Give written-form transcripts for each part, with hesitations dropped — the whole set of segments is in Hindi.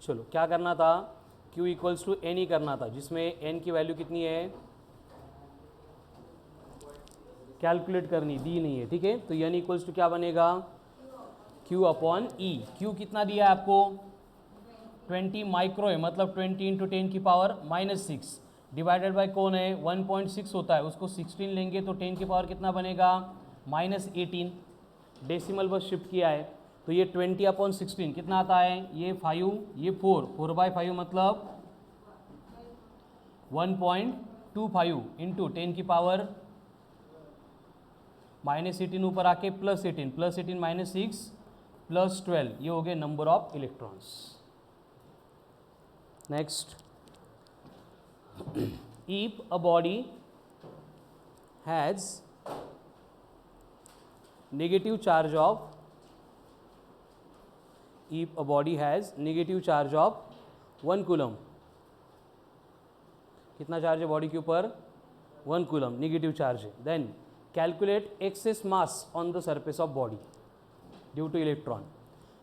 चलो क्या करना था, Q इक्वल्स टू एन ही करना था, जिसमें n की वैल्यू कितनी है, कैलकुलेट करनी, दी नहीं है, ठीक है। तो n इक्वल्स टू क्या बनेगा, Q अपॉन ई। Q कितना दिया है आपको, 20 माइक्रो है, मतलब 20 इंटू 10 की पावर -6 डिवाइडेड बाय कौन है, 1.6 होता है, उसको 16 लेंगे तो 10 की पावर कितना बनेगा, -18। डेसिमल बस शिफ्ट किया है, तो ये 20 अपॉन 16 कितना आता है, ये 5, ये 4/5 मतलब 1.25 इंटू 10 की पावर -18 ऊपर आके +18 -6 +12, ये हो गए number of electrons. Next, if a body has negative charge of 1 coulomb, कितना चार्ज है बॉडी के ऊपर, 1 कूलम नेगेटिव चार्ज है, then calculate excess mass on the surface of body due to electron.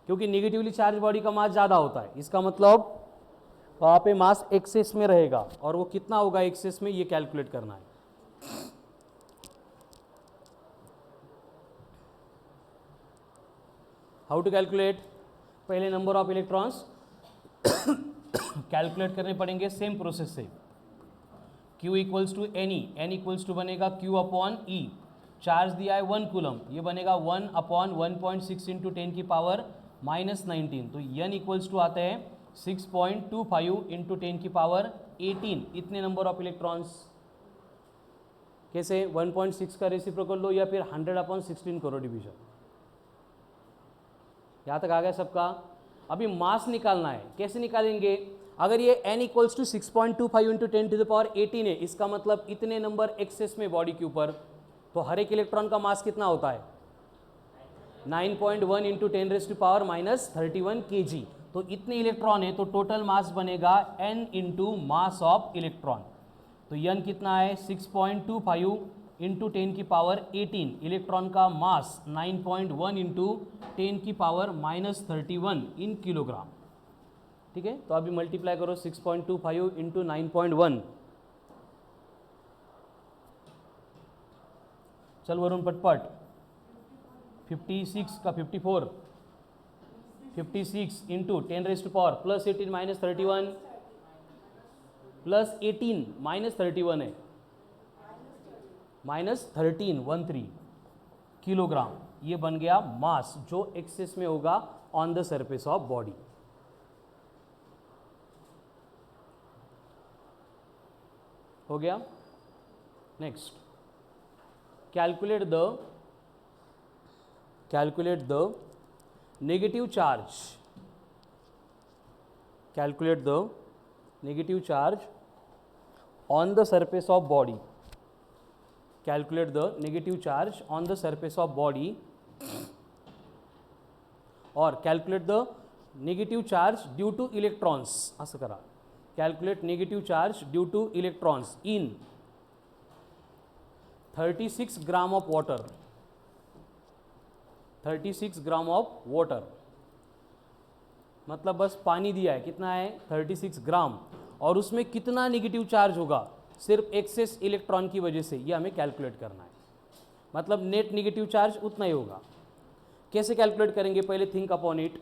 क्योंकि नेगेटिवली चार्ज बॉडी का मास ज़्यादा होता है, इसका मतलब वहाँ पे मास एक्सेस में रहेगा, और वो कितना होगा एक्सेस में, ये कैलकुलेट करना है। हाउ टू कैलकुलेट, पहले नंबर ऑफ इलेक्ट्रॉन्स कैलकुलेट करने पड़ेंगे सेम प्रोसेस से। Q equals to N E, N equals to बनेगा Q अपॉन ई, चार्ज दिया है 1 कूलम, ये बनेगा 1 अपॉन 1.6 इंटू 10 की पावर -19, तो n इक्वल्स टू आते हैं 6.25 इंटू 10 की पावर 18, इतने नंबर ऑफ इलेक्ट्रॉन्स। कैसे, 1.6 का रेसिप्रोकल लो या फिर 100 अपॉन 16 करो डिवीजन। यहाँ तक आ गया सबका। अभी मास निकालना है, कैसे निकालेंगे, अगर ये n equals to 6.25 into 10 to the power 18 है, इसका मतलब इतने नंबर एक्सेस में बॉडी के ऊपर, तो हर एक इलेक्ट्रॉन का मास कितना होता है, 9.1 into 10 raise to power -31 kg। तो इतने इलेक्ट्रॉन है, तो टोटल मास बनेगा n into mass of electron. तो n कितना है, 6.25 इंटू 10 की पावर 18, इलेक्ट्रॉन का मास 9.1 इंटू 10 की पावर -31 इन किलोग्राम, ठीक है। तो अभी मल्टीप्लाई करो 6.25 इंटू 9.1, चल वरुण पटपट, 56 का 54, 56 इंटू 10 रेज़ टू पावर +18 -31 +18 -31 है, -13 किलोग्राम, ये बन गया मास जो एक्सेस में होगा on the surface of body. हो गया। Next, calculate the negative charge, calculate the negative charge on the surface of body, calculate the negative charge on the surface of body, or calculate the negative charge due to electrons, असं करा, calculate negative charge due to electrons in 36 gram of water, 36 gram of water, मतलब बस पानी दिया है, कितना है 36 ग्राम, और उसमें कितना नेगेटिव चार्ज होगा सिर्फ एक्सेस इलेक्ट्रॉन की वजह से, ये हमें कैलकुलेट करना है। मतलब नेट नेगेटिव चार्ज उतना ही होगा। कैसे कैलकुलेट करेंगे, पहले थिंक अपॉन इट।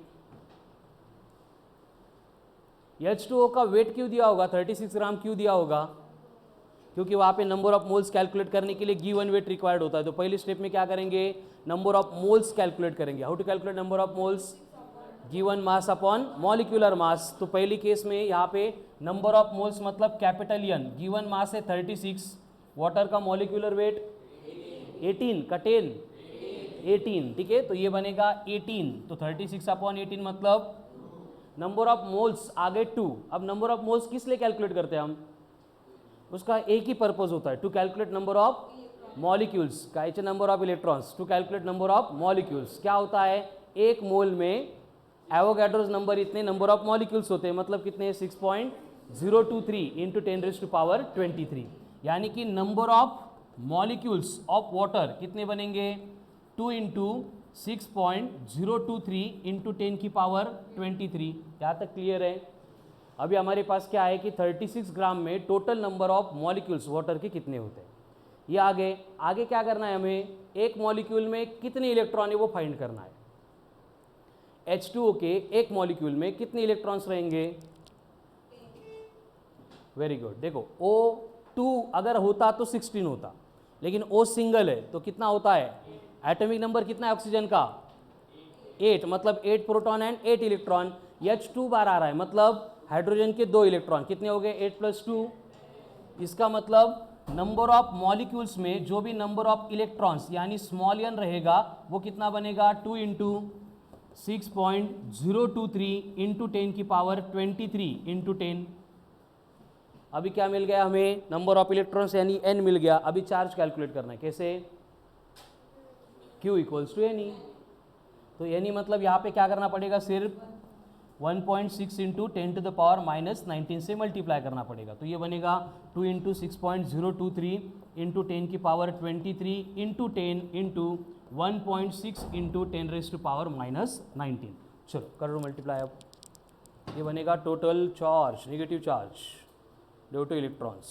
H2O का वेट क्यों दिया होगा, 36 ग्राम क्यों दिया होगा, क्योंकि वहाँ पे नंबर ऑफ मोल्स कैलकुलेट करने के लिए गिवन वेट रिक्वायर्ड होता है। तो पहले स्टेप में क्या करेंगे, नंबर ऑफ मोल्स कैलकुलेट करेंगे। How to calculate number of moles, given mass upon molecular mass. तो पहली केस में यहाँ पे नंबर ऑफ मोल्स मतलब कैपिटल N, गिवन मास है 36, वाटर का मॉलिक्यूलर वेट 18 का 10 18, ठीक है। तो ये बनेगा 18, तो 36 अपॉन 18 मतलब नंबर ऑफ मोल्स आ गए 2। अब नंबर ऑफ मोल्स किस लिए कैलकुलेट करते हैं हम, उसका एक ही पर्पज होता है, to calculate number of molecules का, H number of electrons, to calculate number of molecules. क्या होता है, एक मोल में एवोगैड्रोस नंबर इतने नंबर ऑफ मॉलिक्यूल्स होते हैं, मतलब कितने 6.023 इंटू 10 रेज़ टू पावर 23, यानी कि number of molecules of water कितने बनेंगे 2 इंटू 6.023 इंटू 10 की पावर 23। यहाँ तक क्लियर है? अभी हमारे पास क्या है कि 36 ग्राम में total number of molecules water के कितने होते हैं। ये आगे आगे क्या करना है हमें, एक मॉलिक्यूल में कितने इलेक्ट्रॉन है वो फाइंड करना है। H2O के एक मॉलिक्यूल में कितने इलेक्ट्रॉन्स रहेंगे? Very good. देखो O2 अगर होता तो 16 होता, लेकिन O सिंगल है तो कितना होता है? एटॉमिक नंबर कितना है ऑक्सीजन का? 8, मतलब 8 प्रोटॉन एंड 8 इलेक्ट्रॉन। H2 बार आ रहा है, मतलब हाइड्रोजन के 2 इलेक्ट्रॉन। कितने हो गए? 8 + 2। इसका मतलब नंबर ऑफ मॉलिक्यूल्स में जो भी नंबर ऑफ इलेक्ट्रॉन्स यानी स्मॉल n रहेगा वो कितना बनेगा? 2 × 6.023 इंटू 10 की पावर 23 इंटू 10। अभी क्या मिल गया हमें? नंबर ऑफ इलेक्ट्रॉन्स यानी n मिल गया। अभी चार्ज कैलकुलेट करना है, कैसे? Q = Ne। तो Ne मतलब यहाँ पे क्या करना पड़ेगा? सिर्फ 1.6 इंटू 10 टू द पावर -19 से मल्टीप्लाई करना पड़ेगा। तो ये बनेगा 2 × 6.023 इंटू 10 की पावर 23 इंटू 10 इंटू 1.6 इंटू 10⁻⁻19। चलो कर लो मल्टीप्लाई। अब ये बनेगा total charge, negative charge due to electrons.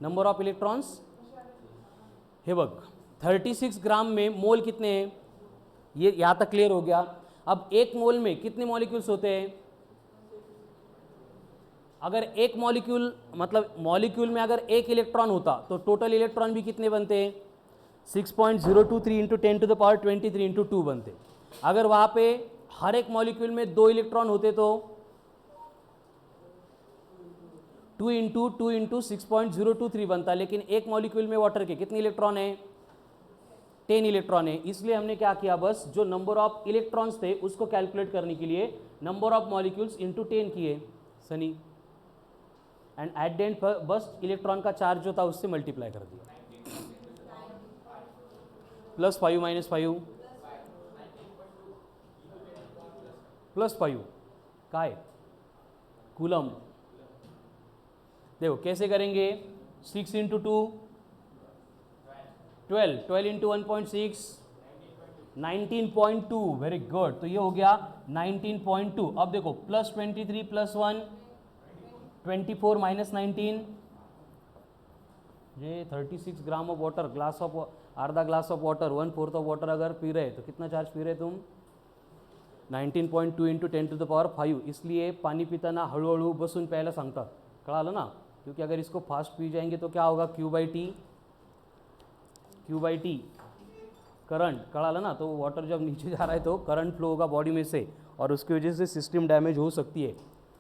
Number of electrons हे बघ 36 ग्राम में मोल कितने हैं? ये यहाँ तक क्लियर हो गया। अब एक मोल में कितने मॉलिक्यूल्स होते हैं? अगर एक मॉलिक्यूल मतलब मॉलिक्यूल में अगर एक इलेक्ट्रॉन होता तो टोटल इलेक्ट्रॉन भी कितने बनते हैं? 6.023 into 10 to the power 23 into 2 बनते। अगर वहाँ पे हर एक मॉलिक्यूल में 2 इलेक्ट्रॉन होते तो 2 × 6.023 बनता। लेकिन एक मॉलिक्यूल में वाटर के कितने इलेक्ट्रॉन है? 10 इलेक्ट्रॉन है। इसलिए हमने क्या किया, बस जो नंबर ऑफ इलेक्ट्रॉन्स थे उसको कैलकुलेट करने के लिए नंबर ऑफ मॉलिक्यूल्स इंटू 10 किए Sunny, and at the end बस इलेक्ट्रॉन का चार्ज जो था उससे मल्टीप्लाई कर दिया। +5 - 5 +5 का है कूलम। देखो कैसे करेंगे? 6 × 2 12, 12 × 1.6 19.2। Very good. तो ये हो गया 19.2। अब देखो +23 + 1 24 - 19। ये 36 gram of water, glass of आधा glass of water 1/4 of water अगर पी रहे तो कितना चार्ज पी रहे तुम? 19.2 इंटू 10 टू द पावर 5। इसलिए पानी पीताना हळूहळू बसून प्यायला सांगतात, कळालं ना? क्योंकि अगर इसको फास्ट पी जाएंगे तो क्या होगा? Q/T करंट, कळालं ना? तो वाटर जब नीचे जा रहा है तो करंट फ्लो होगा बॉडी में से और उसकी वजह से सिस्टम डॅमेज होऊ सकती है,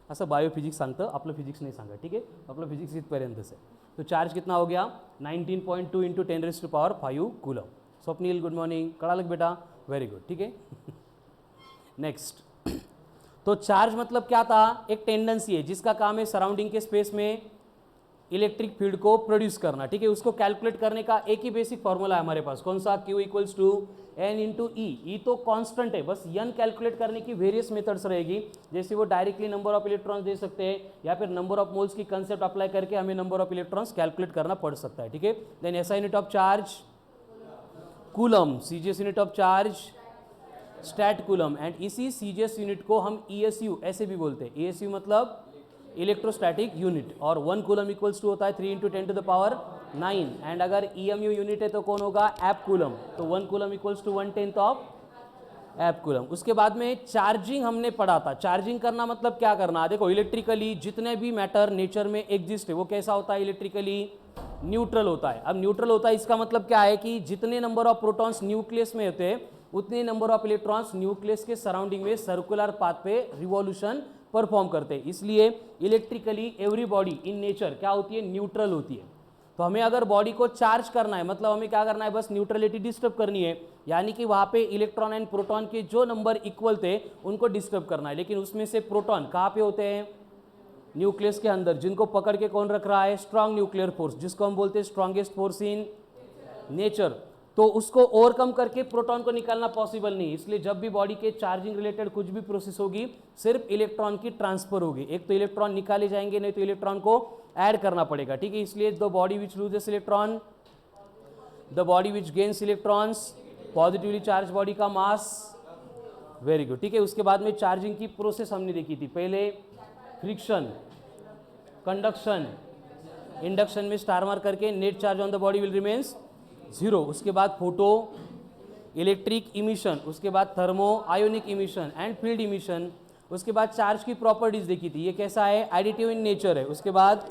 असं बायोफिजिक्स सांगतं, आपलं फिजिक्स नाही सांगा, ठीक आहे? आपलं फिजिक्स इथपर्यंतच आहे। तो चार्ज कितना हो गया? 19.2 into 10⁻5 coulomb. Swapnil good morning, कळालं बेटा? वेरी गुड, ठीक है। नेक्स्ट, तो चार्ज मतलब क्या था? एक टेंडेंसी है जिसका काम है सराउंडिंग के स्पेस में इलेक्ट्रिक फील्ड को प्रोड्यूस करना, ठीक है? उसको कैलकुलेट करने का एक ही बेसिक फॉर्मूला है हमारे पास, कौन सा? Q = N × E। E तो कांस्टेंट है, बस N कैलकुलेट करने की वेरियस मेथड्स रहेगी। जैसे वो directly number of electrons they सकते हैं या फिर नंबर ऑफ मोल्स की कंसेप्ट अप्लाई करके हमें नंबर ऑफ इलेक्ट्रॉन्स कैलकुलेट करना पड़ सकता है, ठीक है? Then SI unit of charge coulomb, CGS unit of charge stat coulomb, and इसी CGS यूनिट को हम ESU ऐसे भी बोलते हैं। ESU मतलब इलेक्ट्रोस्टैटिक यूनिट, और 1 कूलम = होता है 3 × 10 टू द पावर 9। एंड अगर EMU यूनिट है तो कौन होगा? App coulomb. तो 1 कूलम = 1/10 ऑफ एप कूलम। उसके बाद में चार्जिंग हमने पढ़ा था। चार्जिंग करना मतलब क्या करना? देखो इलेक्ट्रिकली जितने भी मैटर नेचर में एग्जिस्ट है वो कैसा होता है? इलेक्ट्रिकली न्यूट्रल होता है। अब न्यूट्रल होता है इसका मतलब क्या है कि जितने नंबर ऑफ प्रोटॉन्स न्यूक्लियस में होते हैं उतने नंबर ऑफ इलेक्ट्रॉन्स न्यूक्लियस के सराउंडिंग में सर्कुलर पाथ पे रिवॉल्यूशन परफॉर्म करते हैं। इसलिए electrically every body in nature क्या होती है? न्यूट्रल होती है। तो हमें अगर बॉडी को चार्ज करना है मतलब हमें क्या करना है? बस न्यूट्रलिटी डिस्टर्ब करनी है, यानी कि वहाँ पे इलेक्ट्रॉन एंड प्रोटॉन के जो नंबर इक्वल थे उनको डिस्टर्ब करना है। लेकिन उसमें से प्रोटॉन कहाँ पे होते हैं? न्यूक्लियस के अंदर, जिनको पकड़ के कौन रख रहा है? स्ट्रॉन्ग न्यूक्लियर फोर्स, जिसको हम बोलते हैं स्ट्रॉन्गेस्ट फोर्स इन नेचर। तो उसको ओवरकम करके प्रोटॉन को निकालना पॉसिबल नहीं। इसलिए जब भी बॉडी के चार्जिंग रिलेटेड कुछ भी प्रोसेस होगी सिर्फ इलेक्ट्रॉन की ट्रांसफर होगी। एक तो इलेक्ट्रॉन निकाले जाएंगे, नहीं तो इलेक्ट्रॉन को ऐड करना पड़ेगा, ठीक है? इसलिए the body which loses electron the body which gains electrons, positively charge body का मास, वेरी गुड, ठीक है। उसके बाद में चार्जिंग की प्रोसेस हमने देखी थी, पहले फ्रिक्शन, कंडक्शन, इंडक्शन में स्टार मार्क करके net charge on the body will remains 0, उसके बाद फोटो इलेक्ट्रिक इमिशन, उसके बाद thermo ionic emission and field emission, उसके बाद चार्ज की प्रॉपर्टीज देखी थी, ये कैसा है, एडिटिव इन नेचर है, उसके बाद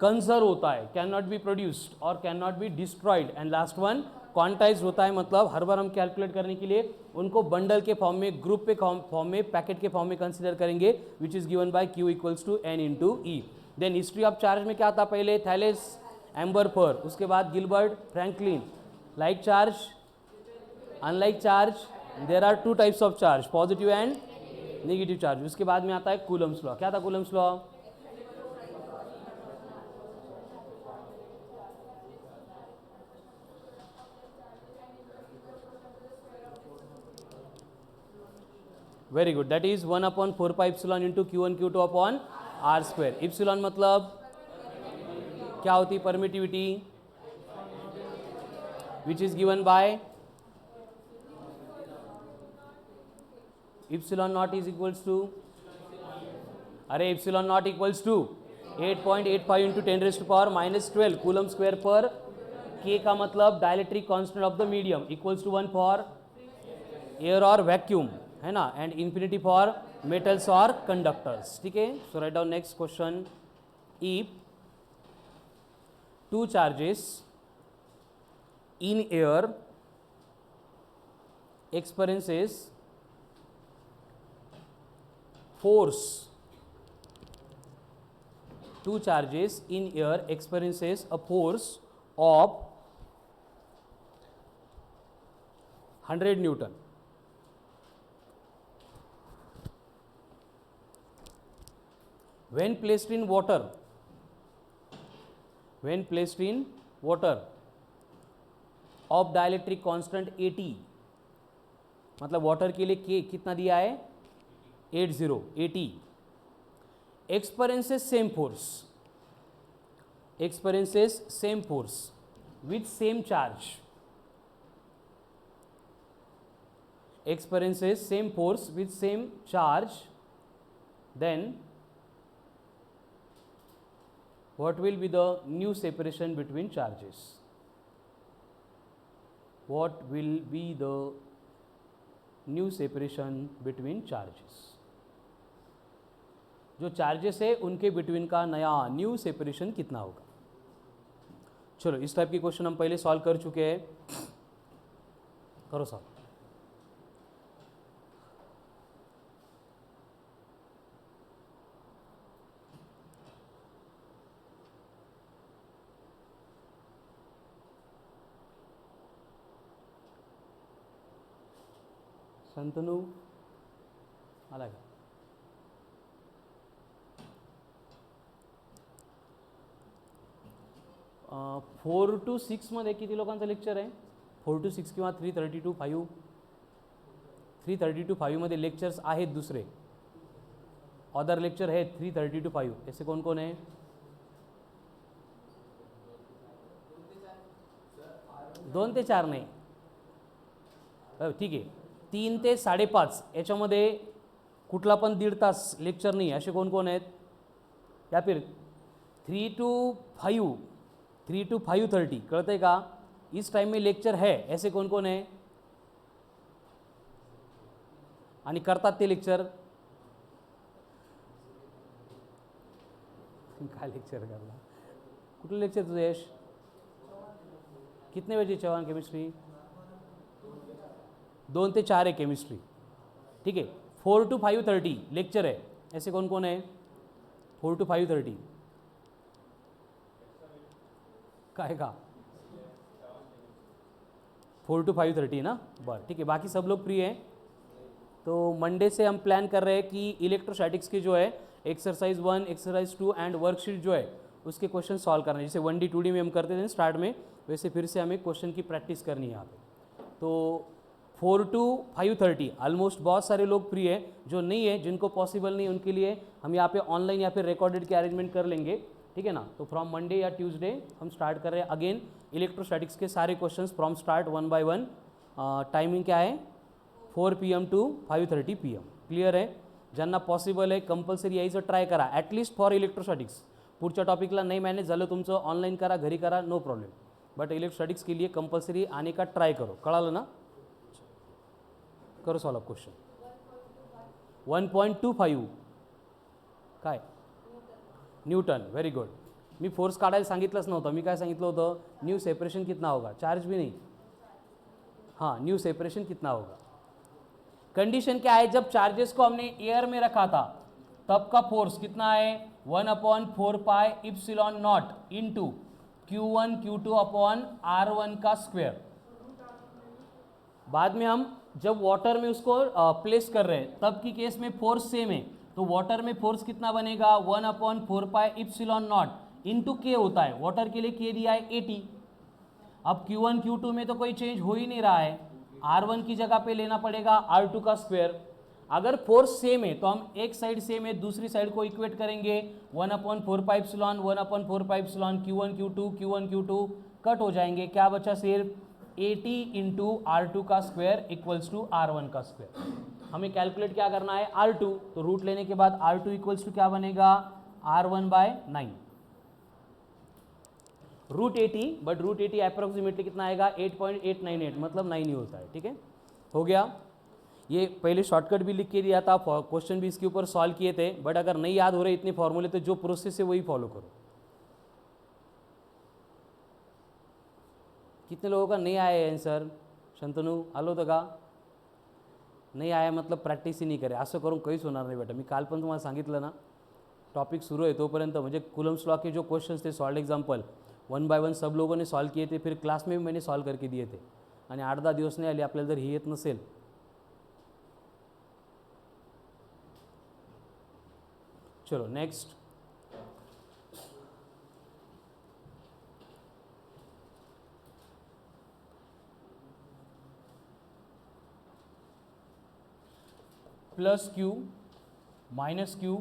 कंजर्व होता है, कैन नॉट बी प्रोड्यूस्ड और can not be destroyed, and last one quantize होता है, मतलब हर बार हम कैलकुलेट करने के लिए उनको बंडल के फॉर्म में, ग्रुप के फॉर्म में, पैकेट के फॉर्म में कंसीडर करेंगे, which is given by Q equals to N into E. Then history of charge में क्या था, पहले थैलेस एम्बरफर, उसके बाद Gilbert Franklin, like charge unlike charge, there are 2 types of charge, positive and negative charge. उसके बाद में आता है कूलम्स लॉ, क्या था Coulomb's law, very good, that is 1/4 epsilon into Q1 Q2 upon R square. Epsilon मतलब क्या होती है, permittivity, which is given by epsilon naught is equals to, अरे epsilon naught equals to 8.85 into 10⁻⁻12 coulomb square per K का मतलब dielectric constant of the medium equals to 1 for air और वैक्यूम, है ना, एंड इन्फिनिटी फॉर मेटल्स और कंडक्टर्स, ठीक है। So right down next question, if 2 charges in air experiences force, 2 charges in air experiences a force of 100 Newton. When placed in water, of dielectric constant 80, मतलब वाटर के लिए K कितना दिया है, 80, experiences same force with same charge, experiences same force with same charge, then what will be the new separation between charges? What will be the new separation between charges? जो चार्जेस है उनके बिटवीन का नया न्यू सेपरेशन कितना होगा? चलो इस टाइप की क्वेश्चन हम पहले सॉल्व कर चुके हैं, करो सॉल्व। संतनु आला का 4 to 6 मध्ये किती लोकांचं लेक्चर आहे? 4 to 6 किंवा 3:30 to 5, 3:30 to 5 मध्ये लेक्चर्स आहेत दुसरे, अदर लेक्चर है 3:30 to 5, ऐसे कौन कौन है? 2 ते 4 नाही, ठीक आहे, 3 ते 5:30 याच्यामध्ये कुठला पण 1.5 तास लेक्चर नाही, असे कोण कोण आहेत? या फिर 3 to 5:30 कळतंय का? इस टाइम में लेक्चर है, ऐसे कौन कौन है? आणि करतात ते लेक्चर, काय लेक्चर करला? कुठलं लेक्चर तुझं यश? कितने बजे चव्हाण केमिस्ट्री? 2 ते 4 है केमिस्ट्री, ठीक है। 4 to 5:30 लेक्चर है, ऐसे कौन कौन है? 4 to 5:30 काय का? 4 to 5:30 ना, बरं ठीक है। बाकी सब लोग फ्री हैं, तो मंडे से हम प्लान कर रहे हैं कि इलेक्ट्रोस्टैटिक्स की जो है एक्सरसाइज 1, एक्सरसाइज 2 एंड वर्कशीट जो है उसके क्वेश्चन सॉल्व करना है। जैसे 1D 2D में हम करते थे स्टार्ट में, वैसे फिर से हमें क्वेश्चन की प्रैक्टिस करनी है यहाँ पे। तो 4 to 5:30 ऑलमोस्ट बहुत सारे लोग फ्री है, जो नहीं है, जिनको पॉसिबल नहीं, उनके लिए हम यहाँ पे ऑनलाइन या फिर रिकॉर्डेड के अरेंजमेंट कर लेंगे, ठीक है ना। तो फ्रॉम मंडे या ट्यूसडे हम स्टार्ट कर रहे हैं अगेन इलेक्ट्रोस्टैटिक्स के सारे questions from start 1 by 1। Timing क्या है 4 PM टू 5:30 PM। क्लियर आहे? ज्यांना पॉसिबल आहे कंपल्सरी यायचं ट्राय करा ॲटलिस्ट फॉर इलेक्ट्रोस्टॅटिक्स। पुढच्या टॉपिकला नाही मॅनेज झालं तुमचं ऑनलाईन करा, घरी करा, नो प्रॉब्लेम, बट इलेक्ट्रोस्टॅटिक्स के लिए कंपल्सरी आने का ट्राय करो। कळालं ना? करो सॉल्व क्वेश्चन। 1.25 काय न्यूटन, व्हेरी गुड। मी फोर्स काढायला सांगितलंच नव्हतं, मी काय सांगितलं होतं न्यू सेपरेशन कितना होगा, चार्ज भी नहीं, हाँ न्यू सेपरेशन कितना होगा। कंडीशन क्या है, जब चार्जेस को हमने एयर में रखा था तब का फोर्स कितना है 1/4 pi epsilon naught into Q1 Q2 upon R1 का स्क्वायर। बाद में हम जब वाटर में उसको प्लेस कर रहे हैं तब की केस में फोर्स सेम है, तो वाटर में फोर्स कितना बनेगा 1/4 पाई इप्सिलॉन नॉट इंटू के होता है, वाटर के लिए के दिया है 80। अब Q1 Q2 में तो कोई चेंज हो ही नहीं रहा है, R1 की जगह पे लेना पड़ेगा R2 का स्क्वायर। अगर फोर्स सेम है तो हम एक साइड सेम है दूसरी साइड को इक्वेट करेंगे 1/4 pi epsilon 1/4 pi epsilon Q1 Q2 cut हो जाएंगे, क्या बचा सिर्फ 80 इंटू R2 का स्क्वायर इक्वल्स टू R1 का स्क्वायर। हमें कैलकुलेट क्या करना है R2, तो रूट लेने के बाद R2 इक्वल्स टू क्या बनेगा R1/9 root 80, but root 80 approximately कितना आएगा 8.898, मतलब 9 ही होता है। ठीक है, हो गया। ये पहले शॉर्टकट भी लिख के दिया था, क्वेश्चन भी इसके ऊपर सॉल्व किए थे, बट अगर नहीं याद हो रहे इतने फॉर्मूले तो जो प्रोसेस है वही फॉलो करो। कितने लोगों का नहीं आया है आन्सर? शंतनू आलो होतं का? नाही आहे मतलब प्रॅक्टिस ही नाही करे, असं करून काहीच होणार नाही बेटा। मी काल पण तुम्हाला सांगितलं ना, टॉपिक शुरू आहे तोपर्यंत म्हणजे कुलम्स लॉ के जो क्वेश्चंस थे सॉल्व एग्जाम्पल 1 बाय 1 सब लोगों ने सॉल्व किए थे, फिर क्लास में भी मैंने सॉल्व करके दिए थे, आणि 8-10 दिवस नाही आले आपल्याला जर ही येत नसेल। चलो next, plus Q minus Q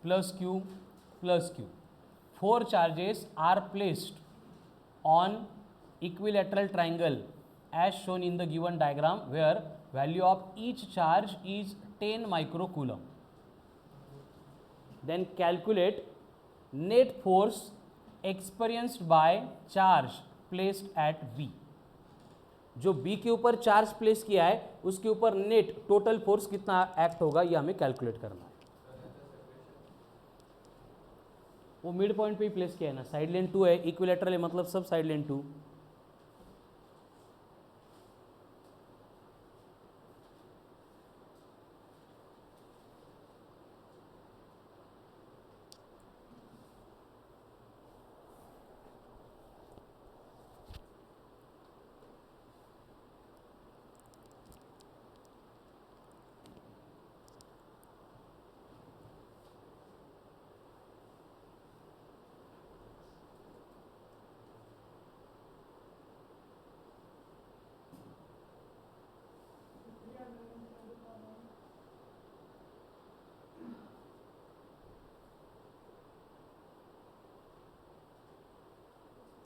plus Q plus Q, 4 charges are placed on equilateral triangle as shown in the given diagram where value of each charge is 10 microcoulomb. Then calculate net force experienced by charge placed at V। जो B के ऊपर चार्ज प्लेस किया है उसके ऊपर नेट टोटल फोर्स कितना एक्ट होगा ये हमें कैलकुलेट करना है। वो मिड पॉइंट पे ही प्लेस किया है ना, साइड लेन 2 है, इक्विलेटरल है मतलब सब साइड लेन 2।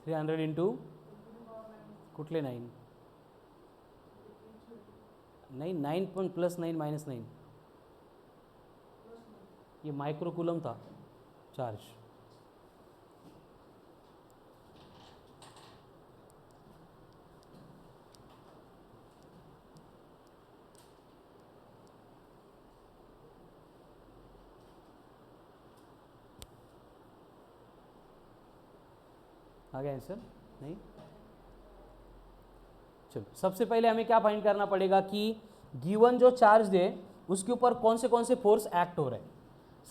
थ्री 300 इंटू कुठले 9 नहीं 9 पण प्लस 9 माइनस 9, ये माइक्रोकूलम था चार्ज। आ गया आंसर? नहीं, चलो सबसे पहले हमें क्या फाइंड करना पड़ेगा कि गिवन जो चार्ज दे उसके ऊपर कौन से फोर्स एक्ट हो रहे हैं।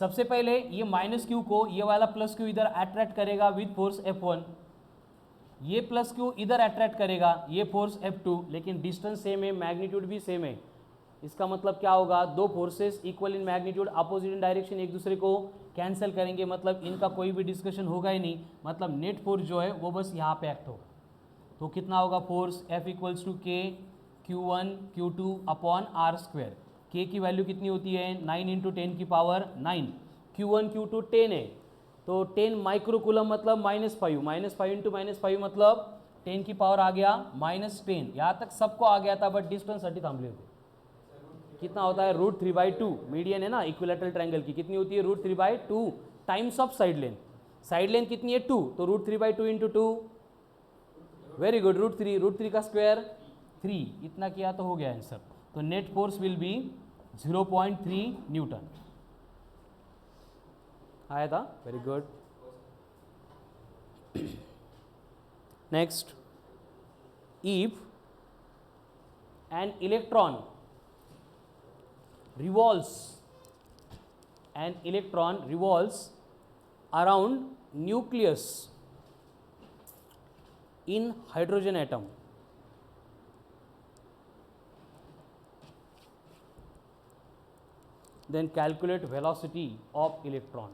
सबसे पहले ये माइनस क्यू को ये वाला प्लस क्यू इधर अट्रैक्ट करेगा विद फोर्स F1, ये प्लस क्यू इधर अट्रैक्ट करेगा ये फोर्स F2, लेकिन डिस्टेंस सेम है, मैग्नीट्यूड भी सेम है। इसका मतलब क्या होगा, दो forces equal in magnitude opposite in direction एक दूसरे को कैंसिल करेंगे, मतलब इनका कोई भी डिस्कशन होगा ही नहीं, मतलब नेट फोर्स जो है वो बस यहाँ पे एक्ट होगा। तो कितना होगा फोर्स F इक्वल्स टू के Q1 Q2 upon R square. के की वैल्यू कितनी होती है 9 इंटू 10 की पावर 9, Q1 Q2 10 है तो 10 माइक्रोकूलम मतलब -5 इंटू -5 मतलब 10 की पावर आ गया -10, यहाँ तक सबको आ गया था बट डिस्टेंस 30 थांबले होते. कितना होता है √3/2. मीडियन है ना इक्विलैटरल ट्रायंगल की, कितनी होती है √3/2 times of side length. Side length कितनी है 2, तो √3/2 इंटू 2. वेरी गुड, √3 का स्क्वायर 3. इतना किया तो हो गया आंसर. तो net force will be 0.3 Newton. आया था, very good. Next, if an electron revolves around nucleus in hydrogen atom, then calculate velocity of electron.